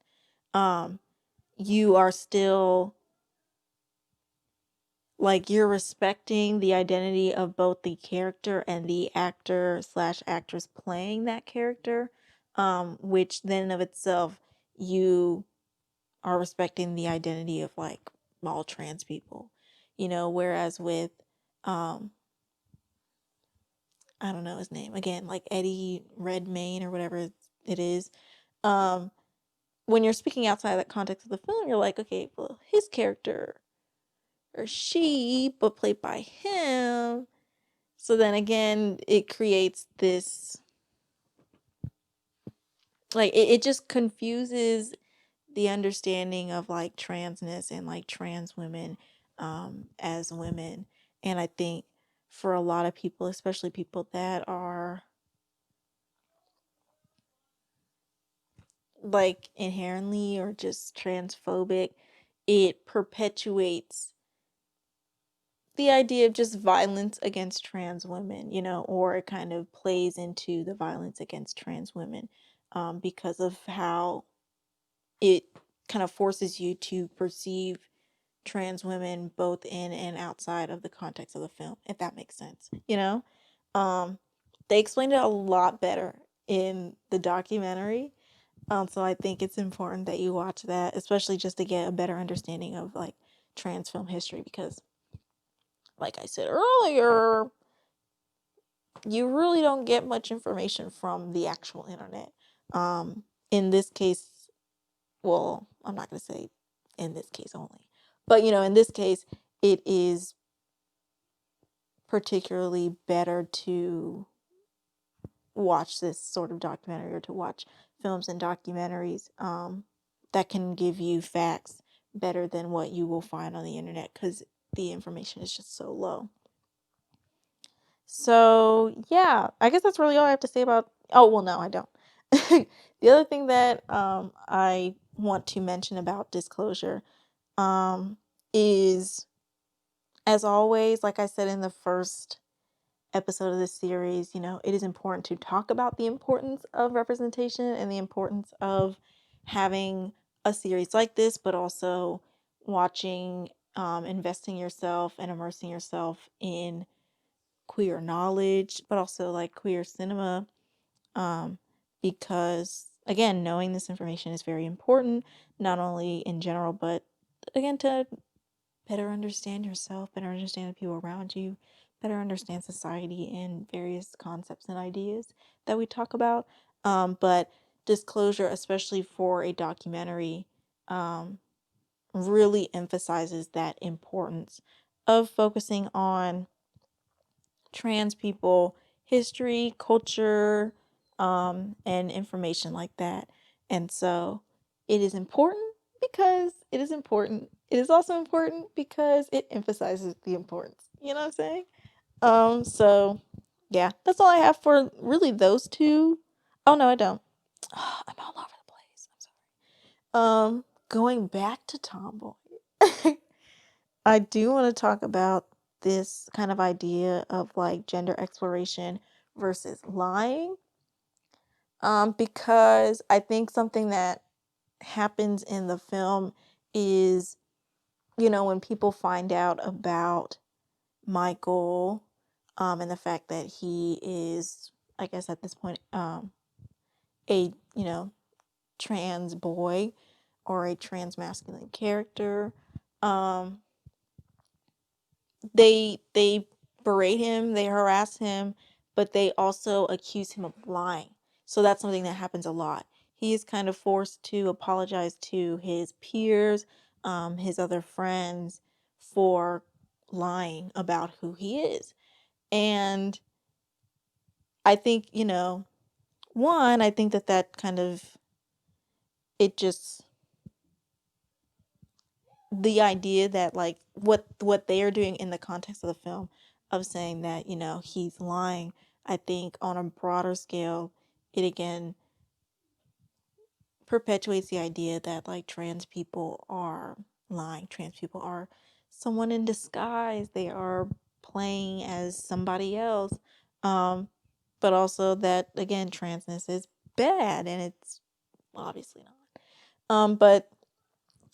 you are still, like, you're respecting the identity of both the character and the actor slash actress playing that character, which then in of itself, you are respecting the identity of like all trans people, whereas with I don't know his name, again, like Eddie Redmayne or whatever it is. um when you're speaking outside of that context of the film, you're like, okay, well, his character, or she, but played by him. So then again, it creates this, like, it just confuses the understanding of like transness and like trans women as women. And I think for a lot of people, especially people that are like inherently or just transphobic, it perpetuates the idea of just violence against trans women, or it kind of plays into the violence against trans women, because of how it kind of forces you to perceive trans women both in and outside of the context of the film, if that makes sense. Um, they explained it a lot better in the documentary. So I think it's important that you watch that, especially just to get a better understanding of like trans film history, because like I said earlier, you really don't get much information from the actual internet. In this case, well, I'm not going to say in this case only. But, in this case, it is particularly better to watch this sort of documentary, or to watch films and documentaries that can give you facts better than what you will find on the internet, because the information is just so low. So yeah, I guess that's really all I have to say about. Oh well, no, I don't. The other thing that I want to mention about disclosure is, as always, like I said in the first episode of this series, it is important to talk about the importance of representation and the importance of having a series like this, but also watching, investing yourself and immersing yourself in queer knowledge, but also like queer cinema, because again, knowing this information is very important, not only in general, but again, to better understand yourself, better understand the people around you, better understand society and various concepts and ideas that we talk about. But disclosure, especially for a documentary, really emphasizes that importance of focusing on trans people, history, culture, and information like that. And so it is important because it is important. It is also important because it emphasizes the importance. You know what I'm saying? So yeah, that's all I have for really those two. Oh no, I don't. I'm all over the place. I'm sorry. Going back to Tomboy. I do want to talk about this kind of idea of like gender exploration versus lying. Because I think something that happens in the film is, when people find out about Michael, and the fact that he is, I guess at this point, a, trans boy or a trans masculine character, um, they berate him, they harass him, but they also accuse him of lying. So that's something that happens a lot. He is kind of forced to apologize to his peers, his other friends, for lying about who he is. And I think, one, I think that kind of, it just, the idea that like what they are doing in the context of the film, of saying that he's lying, I think on a broader scale, it again perpetuates the idea that like trans people are lying, trans people are someone in disguise, they are playing as somebody else, but also that again transness is bad, and it's obviously not, but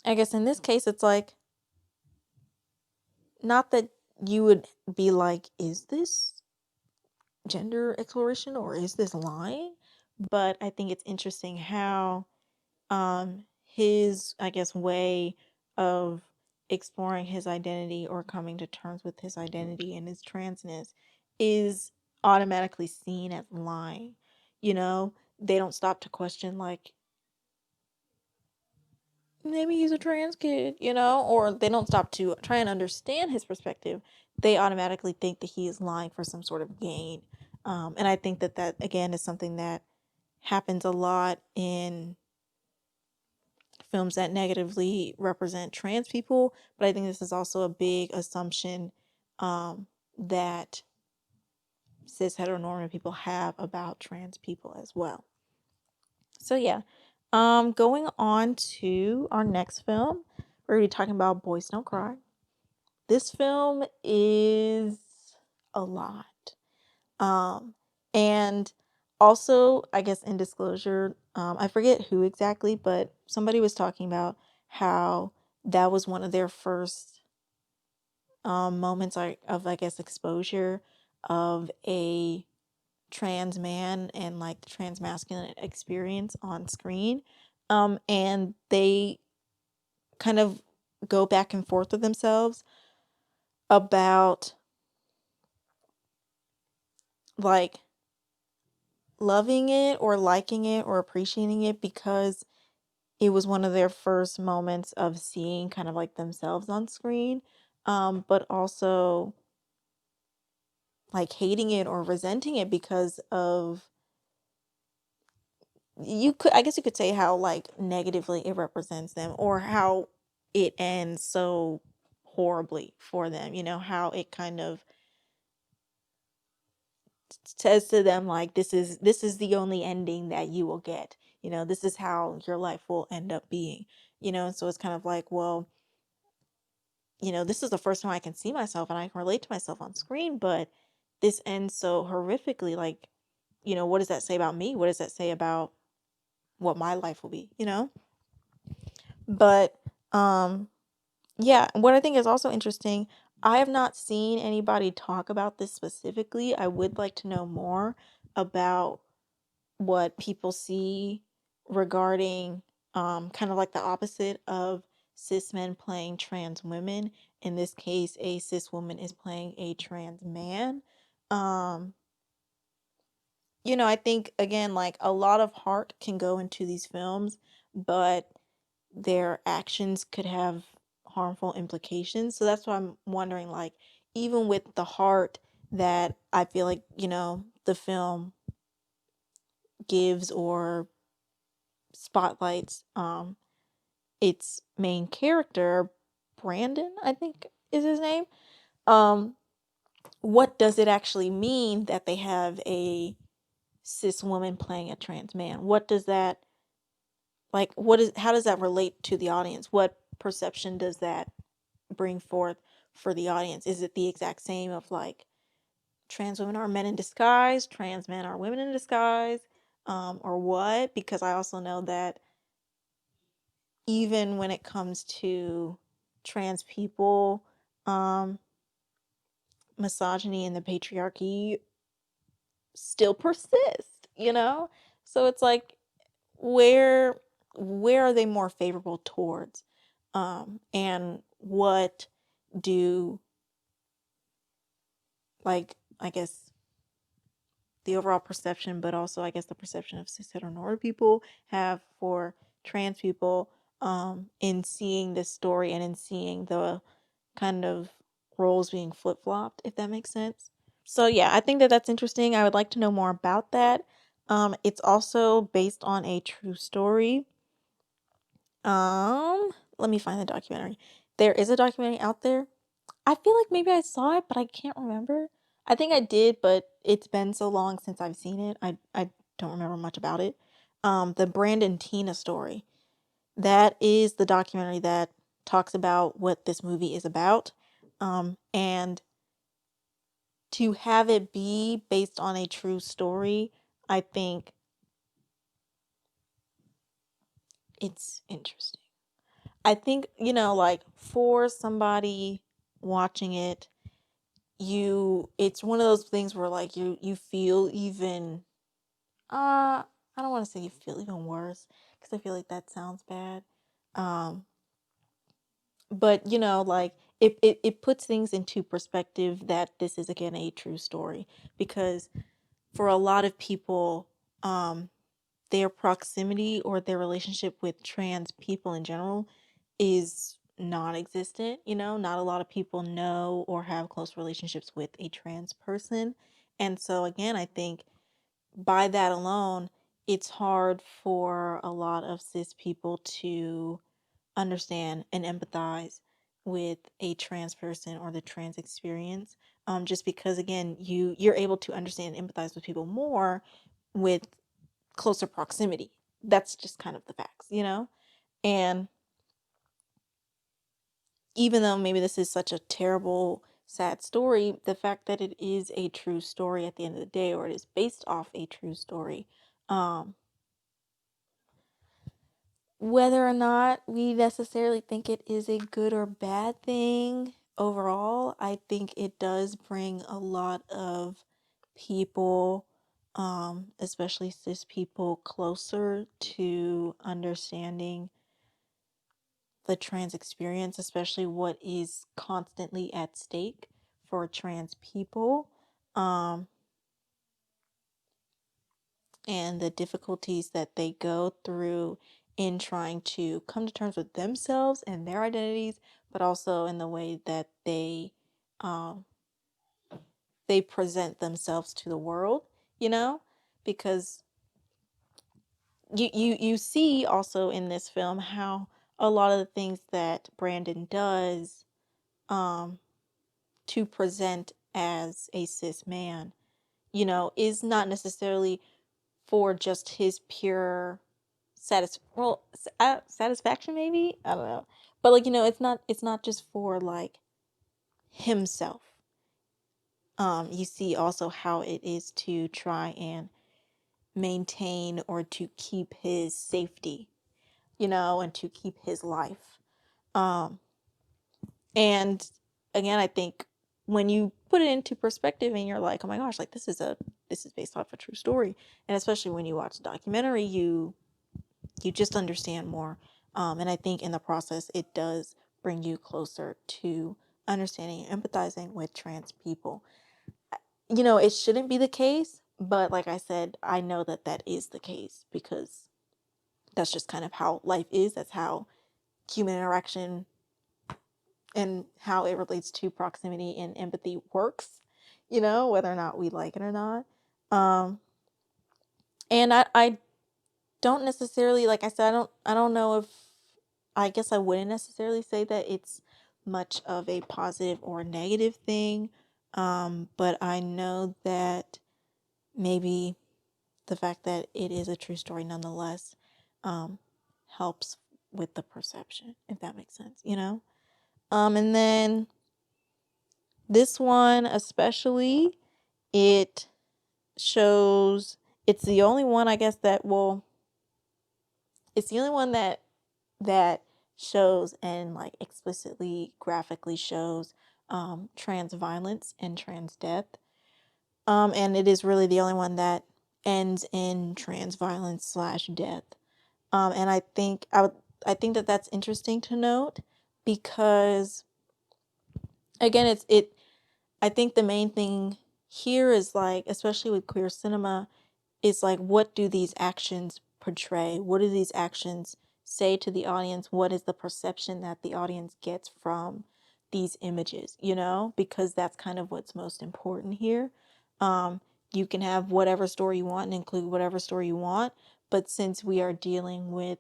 I guess in this case it's like, not that you would be like, is this gender exploration or is this lying? But I think it's interesting how his, I guess, way of exploring his identity or coming to terms with his identity and his transness is automatically seen as lying. They don't stop to question like, maybe he's a trans kid, or they don't stop to try and understand his perspective. They automatically think that he is lying for some sort of gain. And I think that again, is something that happens a lot in films that negatively represent trans people. But I think this is also a big assumption that cis heteronormative people have about trans people as well. So yeah, going on to our next film, we're going to be talking about Boys Don't Cry. This film is a lot. And also, I guess in disclosure, I forget who exactly, but somebody was talking about how that was one of their first moments of, I guess, exposure of a trans man and like the trans masculine experience on screen. And they kind of go back and forth with themselves about like loving it or liking it or appreciating it because it was one of their first moments of seeing kind of like themselves on screen, but also like hating it or resenting it because of, I guess you could say how like negatively it represents them, or how it ends so horribly for them, how it kind of says to them like, this is the only ending that you will get, this is how your life will end up being, so it's kind of like, well, this is the first time I can see myself and I can relate to myself on screen, but this ends so horrifically. Like, what does that say about me? What does that say about what my life will be, But yeah, what I think is also interesting, I have not seen anybody talk about this specifically. I would like to know more about what people see regarding kind of like the opposite of cis men playing trans women. In this case, a cis woman is playing a trans man. Um, I think again, like a lot of heart can go into these films, but their actions could have harmful implications. So that's why I'm wondering, like, even with the heart that I feel like, the film gives or spotlights its main character, Brandon, I think is his name. Um what does it actually mean that they have a cis woman playing a trans man? What does that, like, how does that relate to the audience? What perception does that bring forth for the audience? Is it the exact same of like, trans women are men in disguise, trans men are women in disguise, or what? Because I also know that even when it comes to trans people, um, misogyny and the patriarchy still persist, So it's like, where where are they more favorable towards? And what do, like, I guess the overall perception, but also I guess the perception of cis heteronormative people have for trans people, in seeing this story and in seeing the kind of roles being flip-flopped, if that makes sense. So yeah, I think that that's interesting. I would like to know more about that. It's also based on a true story. Let me find the documentary. There is a documentary out there. I feel like maybe I saw it, but I can't remember. I think I did, but it's been so long since I've seen it. I don't remember much about it. The Brandon Tina story. That is the documentary that talks about what this movie is about. And to have it be based on a true story, I think it's interesting. I think, like, for somebody watching it, it's one of those things where like you feel even, I don't want to say you feel even worse, because I feel like that sounds bad. Um but like, it puts things into perspective that this is again a true story, because for a lot of people, their proximity or their relationship with trans people in general is non-existent. Not a lot of people know or have close relationships with a trans person. And so again, I think by that alone, it's hard for a lot of cis people to understand and empathize with a trans person or the trans experience, just because again, you're able to understand and empathize with people more with closer proximity. That's just kind of the facts, And even though maybe this is such a terrible, sad story, the fact that it is a true story at the end of the day, or it is based off a true story, um, whether or not we necessarily think it is a good or bad thing overall, I think it does bring a lot of people, especially cis people, closer to understanding the trans experience, especially what is constantly at stake for trans people, um, and the difficulties that they go through in trying to come to terms with themselves and their identities, but also in the way that um, they present themselves to the world, you know, because you see also in this film how a lot of the things that Brandon does um, to present as a cis man, you know, is not necessarily for just his pure satisfaction, maybe, I don't know, but like, you know, it's not just for like himself. You see also how it is to try and maintain or to keep his safety, you know, and to keep his life. Um, and again, I think when you put it into perspective and you're like, oh my gosh, like this is based off a true story. And especially when you watch the documentary, you just understand more. And I think in the process, it does bring you closer to understanding and empathizing with trans people. You know, it shouldn't be the case, but like I said, I know that that is the case because that's just kind of how life is. That's how human interaction and how it relates to proximity and empathy works, you know, whether or not we like it or not. Um, and I don't necessarily, like I said, I don't know if, I guess I wouldn't necessarily say that it's much of a positive or negative thing. But I know that maybe the fact that it is a true story nonetheless um, helps with the perception, if that makes sense, you know? And then this one especially, it shows, it's the only one, I guess, that will, it's the only one that shows and like explicitly graphically shows trans violence and trans death. And it is really the only one that ends in trans violence slash death. And I think that that's interesting to note because again, I think the main thing here is like, especially with queer cinema, is like, what do these actions portray? What do these actions say to the audience? What is the perception that the audience gets from these images, you know? Because that's kind of what's most important here. You can have whatever story you want and include whatever story you want, but since we are dealing with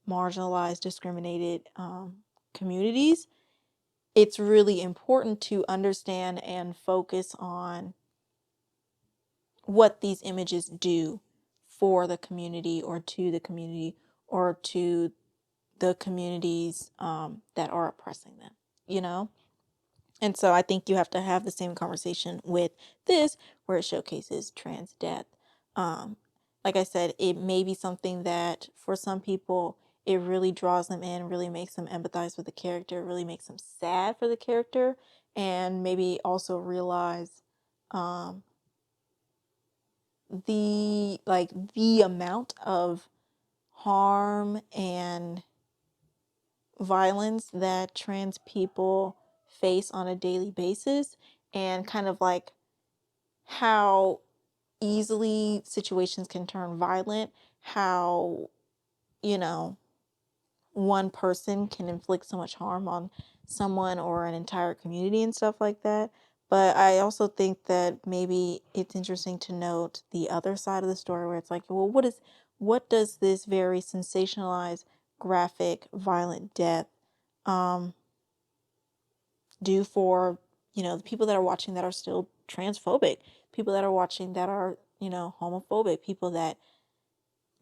marginalized, discriminated communities, it's really important to understand and focus on what these images do for the community or to the community or to the communities that are oppressing them, you know? And so I think you have to have the same conversation with this, where it showcases trans death. Um, like I said, it may be something that for some people, it really draws them in, really makes them empathize with the character, really makes them sad for the character, and maybe also realize um, the amount of harm and violence that trans people face on a daily basis, and kind of like how easily situations can turn violent, how, you know, one person can inflict so much harm on someone or an entire community and stuff like that. But I also think that maybe it's interesting to note the other side of the story where it's like, well, what does this very sensationalized, graphic, violent death um, do for, you know, the people that are watching that are still transphobic, people that are watching that are, you know, homophobic, people that,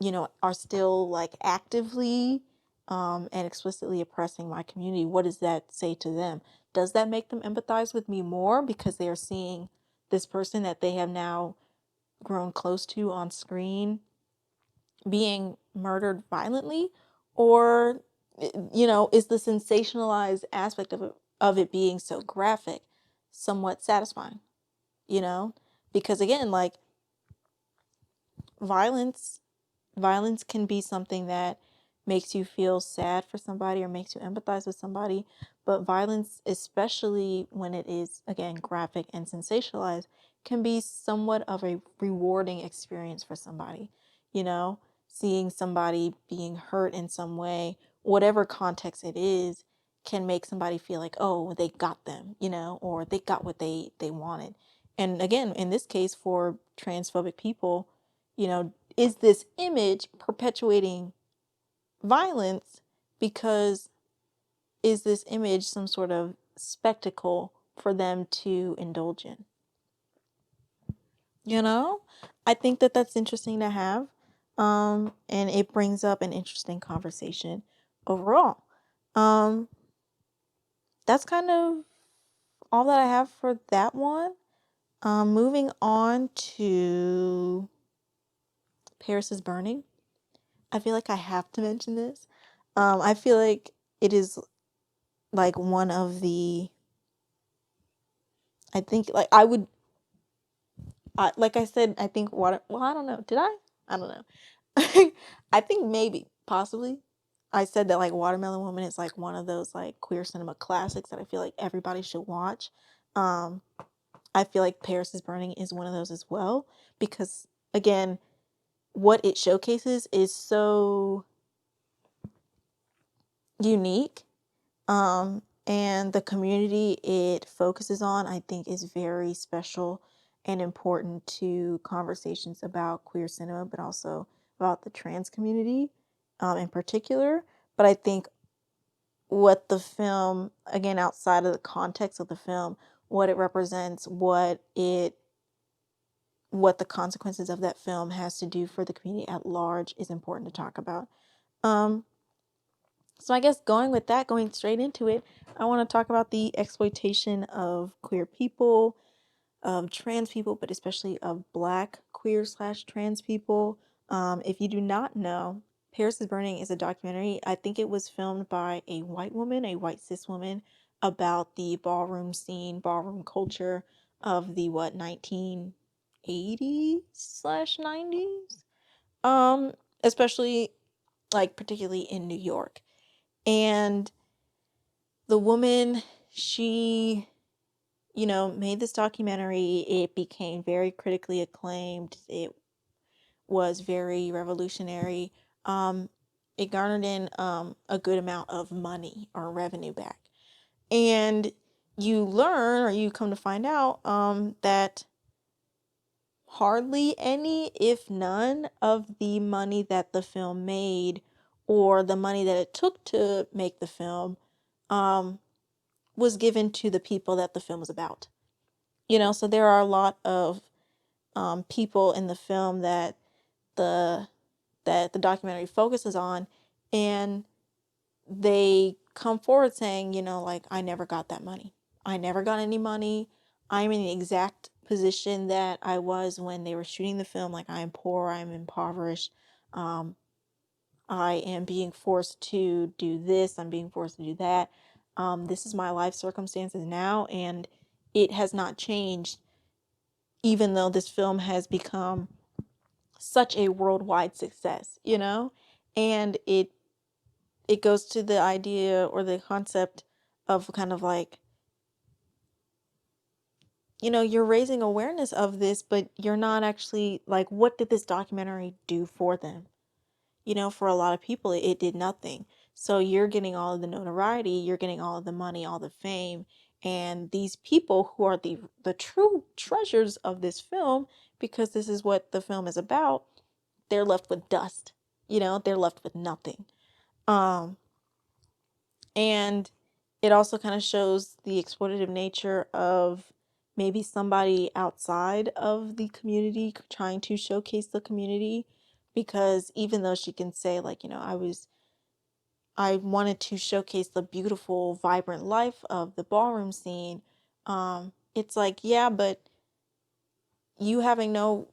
you know, are still like actively and explicitly oppressing my community. What does that say to them? Does that make them empathize with me more because they are seeing this person that they have now grown close to on screen being murdered violently? Or, you know, is the sensationalized aspect of it being so graphic somewhat satisfying, you know? Because again, like, violence violence can be something that makes you feel sad for somebody or makes you empathize with somebody, but violence, especially when it is, again, graphic and sensationalized, can be somewhat of a rewarding experience for somebody, you know? seeing somebody being hurt in some way, whatever context it is, can make somebody feel like, oh, they got them, or they got what they wanted. And again, in this case, for transphobic people, is this image perpetuating violence because is this image some sort of spectacle for them to indulge in? I think that that's interesting to have. And it brings up an interesting conversation overall. That's kind of all that I have for that one. Moving on to Paris is Burning. I feel like I have to mention this. I feel like it is like one of the, I think like I would, like I said, I think water, well, I don't know. Did I? I don't know. I think maybe, possibly, I said that like Watermelon Woman is like one of those like queer cinema classics that I feel like everybody should watch. Um, I feel like Paris is Burning is one of those as well because again, what it showcases is so unique. And the community it focuses on, I think, is very special and important to conversations about queer cinema, but also about the trans community in particular. But I think what the film, again, outside of the context of the film, what it represents, what the consequences of that film has to do for the community at large is important to talk about. So I guess going straight into it, I want to talk about the exploitation of queer people, of trans people, but especially of Black queer/trans people. If you do not know, Paris is Burning is a documentary. I think it was filmed by a white woman, a white cis woman, about the ballroom scene, ballroom culture of the 1980s/90s, especially like particularly in New York. And the woman, she, made this documentary. It became very critically acclaimed. It was very revolutionary. Um, it garnered in a good amount of money or revenue back. And you learn, or you come to find out, that hardly any, if none, of the money that the film made or the money that it took to make the film was given to the people that the film was about. So there are a lot of people in the film that the documentary focuses on, and they come forward saying, like, I never got that money. I never got any money. I'm in the exact position that I was when they were shooting the film. Like, I am poor, I'm impoverished. I am being forced to do this, I'm being forced to do that. This is my life circumstances now, and it has not changed, even though this film has become such a worldwide success, And it goes to the idea or the concept of kind of like, you're raising awareness of this, but you're not actually like, what did this documentary do for them? For a lot of people, it did nothing. So you're getting all of the notoriety, you're getting all of the money, all the fame, and these people who are the true treasures of this film, because this is what the film is about, they're left with dust. They're left with nothing. And it also kind of shows the exploitative nature of maybe somebody outside of the community trying to showcase the community, because even though she can say like, I wanted to showcase the beautiful, vibrant life of the ballroom scene. It's like, yeah, but you having no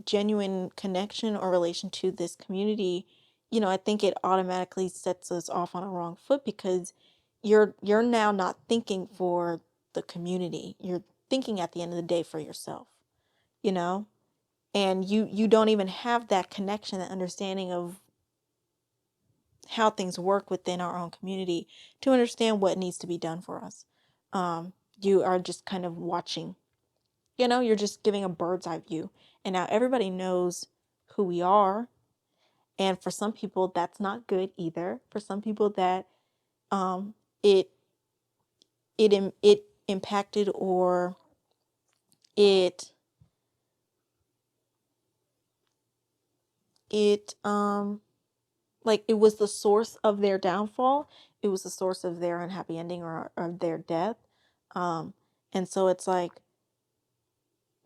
genuine connection or relation to this community, I think it automatically sets us off on a wrong foot, because you're now not thinking for the community. You're thinking at the end of the day for yourself, you know? And you don't even have that connection, that understanding of how things work within our own community to understand what needs to be done for us. You are just kind of watching, you're just giving a bird's eye view. And now everybody knows who we are. And for some people, that's not good either. For some people, that it it impacted, or it like it was the source of their downfall. It was the source of their unhappy ending, or of their death. And so it's like,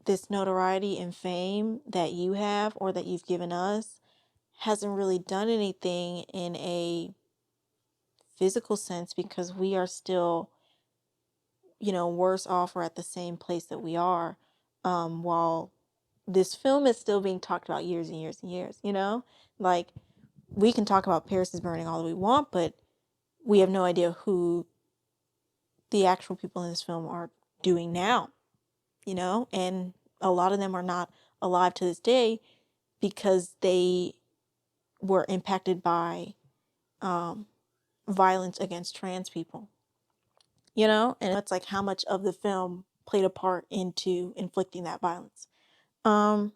this notoriety and fame that you have, or that you've given us, hasn't really done anything in a physical sense, because we are still, worse off, or at the same place that we are, while this film is still being talked about years and years and years, like, we can talk about Paris is Burning all that we want, but we have no idea who the actual people in this film are doing now, and a lot of them are not alive to this day, because they were impacted by violence against trans people, and it's like, how much of the film played a part into inflicting that violence. Um,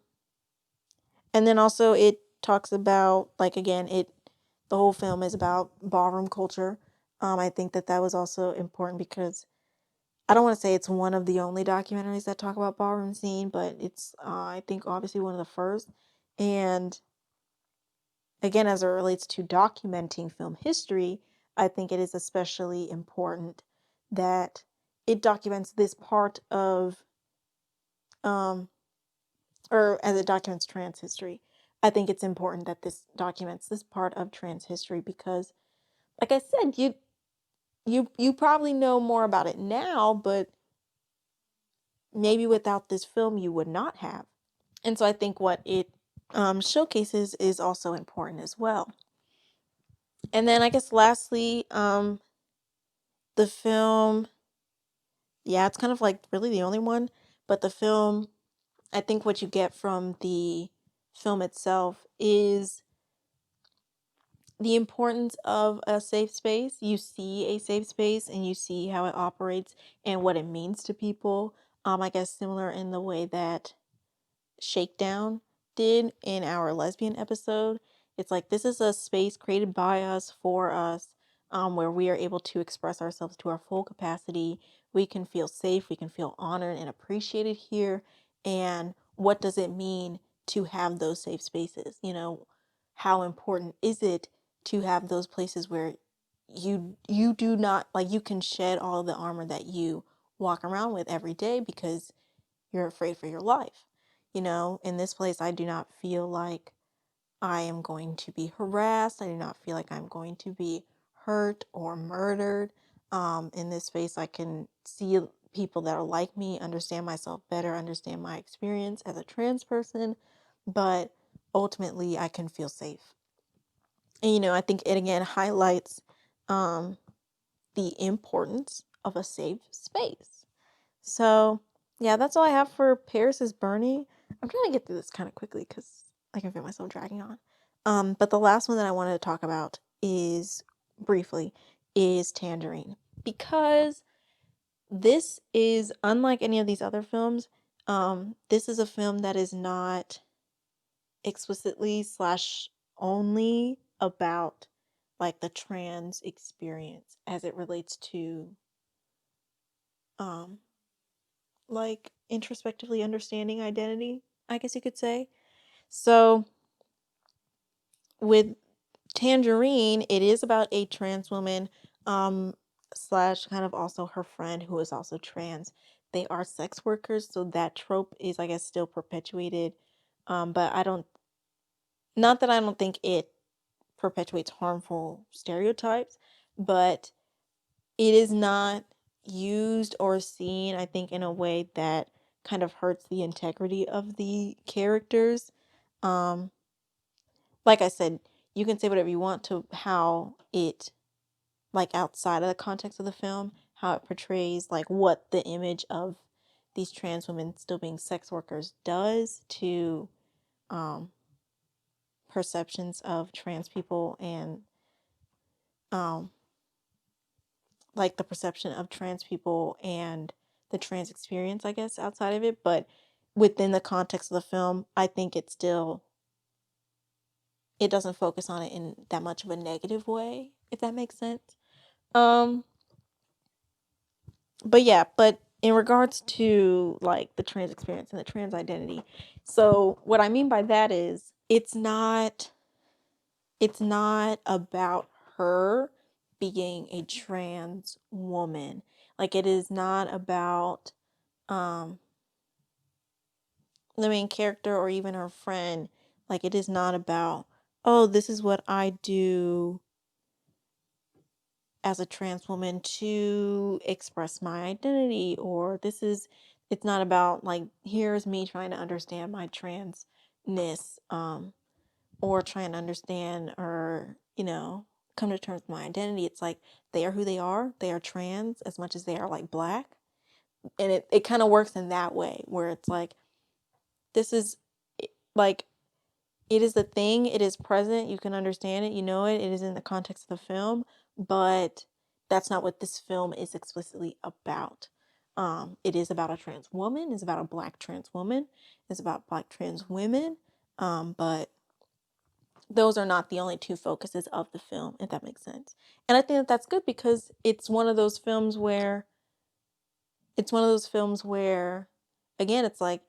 and then also it talks about, like, again, the whole film is about ballroom culture. I think that was also important, because I don't want to say it's one of the only documentaries that talk about ballroom scene, but it's, I think, obviously one of the first. And again, as it relates to documenting film history, I think it is especially important that it documents this part of, or as it documents trans history. I think it's important that this documents this part of trans history, because, like I said, you probably know more about it now, but maybe without this film you would not have. And so I think what it showcases is also important as well. And then I guess lastly, the film, yeah, it's kind of like really the only one, but the film, I think what you get from the film itself is the importance of a safe space. You see a safe space, and you see how it operates and what it means to people. I guess similar in the way that Shakedown did in our lesbian episode. It's like, this is a space created by us, for us, where we are able to express ourselves to our full capacity. We can feel safe, we can feel honored and appreciated here. And what does it mean to have those safe spaces? How important is it to have those places where you do not, like, you can shed all of the armor that you walk around with every day, because you're afraid for your life. In this place, I do not feel like I am going to be harassed. I do not feel like I'm going to be hurt or murdered. In this space, I can see people that are like me, understand myself better, understand my experience as a trans person, but ultimately I can feel safe. And, I think it again highlights the importance of a safe space. So, yeah, that's all I have for Paris is Burning. I'm trying to get through this kind of quickly, because I can feel myself dragging on. But the last one that I wanted to talk about briefly, is Tangerine. Because this is unlike any of these other films. This is a film that is not explicitly / only about, like, the trans experience as it relates to, um, like, introspectively understanding identity, I guess you could say. So with Tangerine, it is about a trans woman, um, / kind of also her friend, who is also trans. They are sex workers, so that trope is, I guess, still perpetuated. But not that I don't think it perpetuates harmful stereotypes, but it is not used or seen, I think, in a way that kind of hurts the integrity of the characters. Um, like I said, you can say whatever you want to how it, like, outside of the context of the film, how it portrays, like, what the image of these trans women still being sex workers does to um, perceptions of trans people, and um, like, the perception of trans people and the trans experience, I guess, outside of it. But within the context of the film, I think it still it doesn't focus on it in that much of a negative way, if that makes sense. Um, but in regards to like the trans experience and the trans identity, so what I mean by that is it's not about her being a trans woman. Like it is not about um the main character or even her friend. Like it is not about, oh, this is what I do as a trans woman to express my identity, or it's not about like here's me trying to understand my transness, or trying to understand or come to terms with my identity. It's like they are who they are. They are trans as much as they are like black, and it kind of works in that way where it's like this is like it is the thing, it is present, you can understand it, it is in the context of the film, but that's not what this film is explicitly about. It is about a trans woman, it's about a black trans woman, it's about black trans women, but those are not the only two focuses of the film, if that makes sense. And I think that that's good because it's one of those films where again, it's like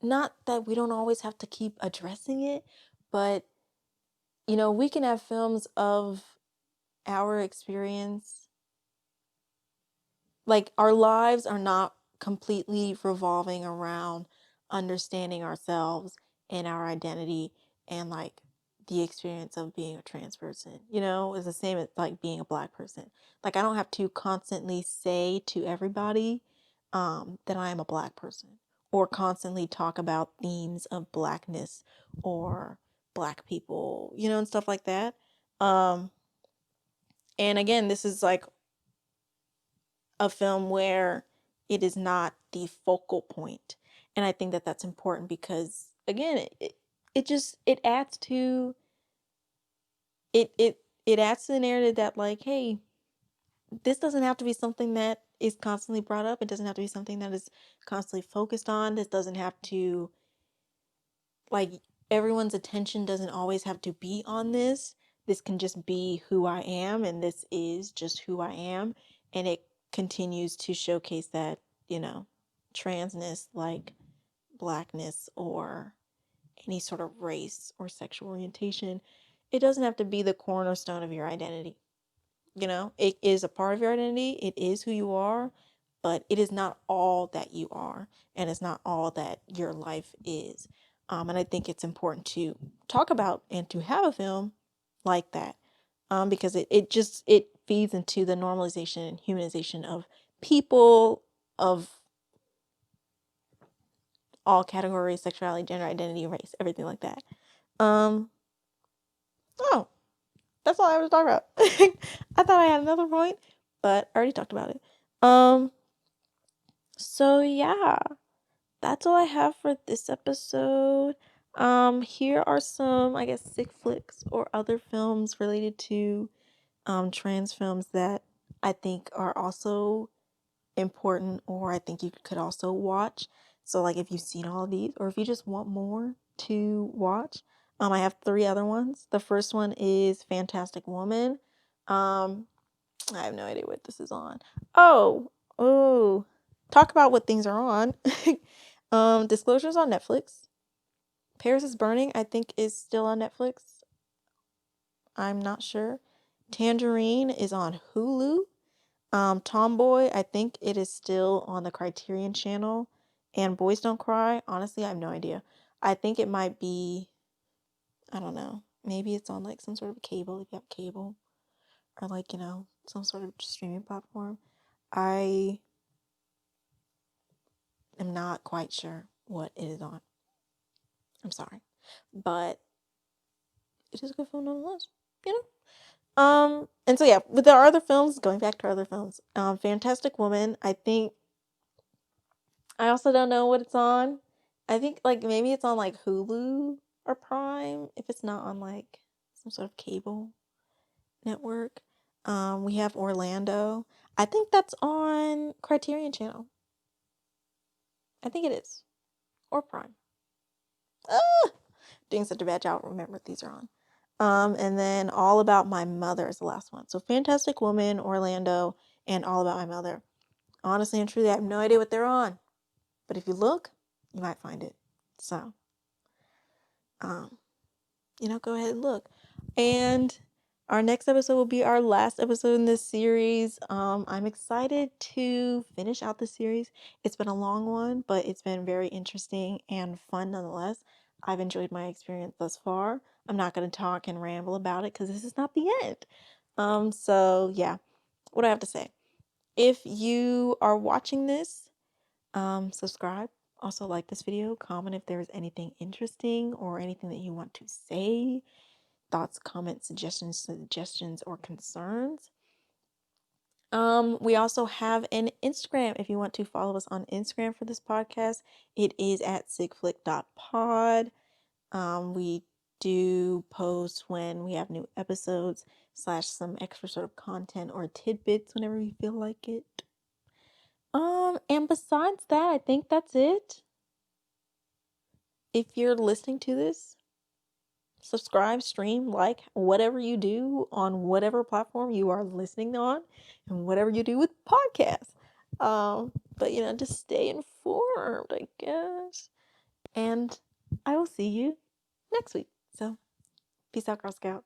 not that we don't always have to keep addressing it, but we can have films of our experience. Like our lives are not completely revolving around understanding ourselves and our identity and like the experience of being a trans person. It's the same as like being a black person. Like I don't have to constantly say to everybody that I am a black person or constantly talk about themes of blackness or black people, and stuff like that. Um, and again, this is like a film where it is not the focal point. And I think that that's important because again, it adds to it adds to the narrative that like, hey, this doesn't have to be something that is constantly brought up. It doesn't have to be something that is constantly focused on. This doesn't have to like everyone's attention doesn't always have to be on this. This can just be who I am, and this is just who I am. And it continues to showcase that, transness, like blackness or any sort of race or sexual orientation, it doesn't have to be the cornerstone of your identity. It is a part of your identity, it is who you are, but it is not all that you are, and it's not all that your life is. And I think it's important to talk about and to have a film like that, because it feeds into the normalization and humanization of people of all categories, sexuality, gender identity, race, everything like that. Um, oh, that's all I was talking about. I thought I had another point, but I already talked about it. So yeah, that's all I have for this episode. Here are some, I guess, sick flicks or other films related to trans films that I think are also important or I think you could also watch. So like if you've seen all of these or if you just want more to watch, I have 3 other ones. The first one is Fantastic Woman. I have no idea what this is on. Oh, talk about what things are on. Disclosure's on Netflix. Paris is Burning, I think, is still on Netflix. I'm not sure. Tangerine is on Hulu. Tomboy, I think it is still on the Criterion channel. And Boys Don't Cry, honestly, I have no idea. I think it might be, I don't know. Maybe it's on like some sort of cable if you have cable. Or like, some sort of streaming platform. I am not quite sure what it is on. I'm sorry. But it is a good film nonetheless, you know? And so yeah, but there are other films, going back to other films. Fantastic Woman, I think I also don't know what it's on. I think like maybe it's on like Hulu or Prime if it's not on like some sort of cable network. We have Orlando. I think that's on Criterion Channel. I think it is. Or Prime. Ah! doing such a bad job. Remember what these are on. And then All About My Mother is the last one. So Fantastic Woman, Orlando, and All About My Mother. Honestly and truly, I have no idea what they're on. But if you look, you might find it. So, go ahead and look. And our next episode will be our last episode in this series. I'm excited to finish out the series. It's been a long one, but it's been very interesting and fun nonetheless. I've enjoyed my experience thus far. I'm not going to talk and ramble about it because this is not the end. So yeah, what do I have to say? If you are watching this, subscribe. Also like this video, comment if there's anything interesting or anything that you want to say, thoughts, comments, suggestions, or concerns. We also have an Instagram if you want to follow us on Instagram for this podcast. It is at sigflick.pod. We do post when we have new episodes / some extra sort of content or tidbits whenever we feel like it. And besides that, I think that's it. If you're listening to this, subscribe, stream, like, whatever you do on whatever platform you are listening on and whatever you do with podcasts. But just stay informed, I guess. And I will see you next week. So, peace out, Girl Scout.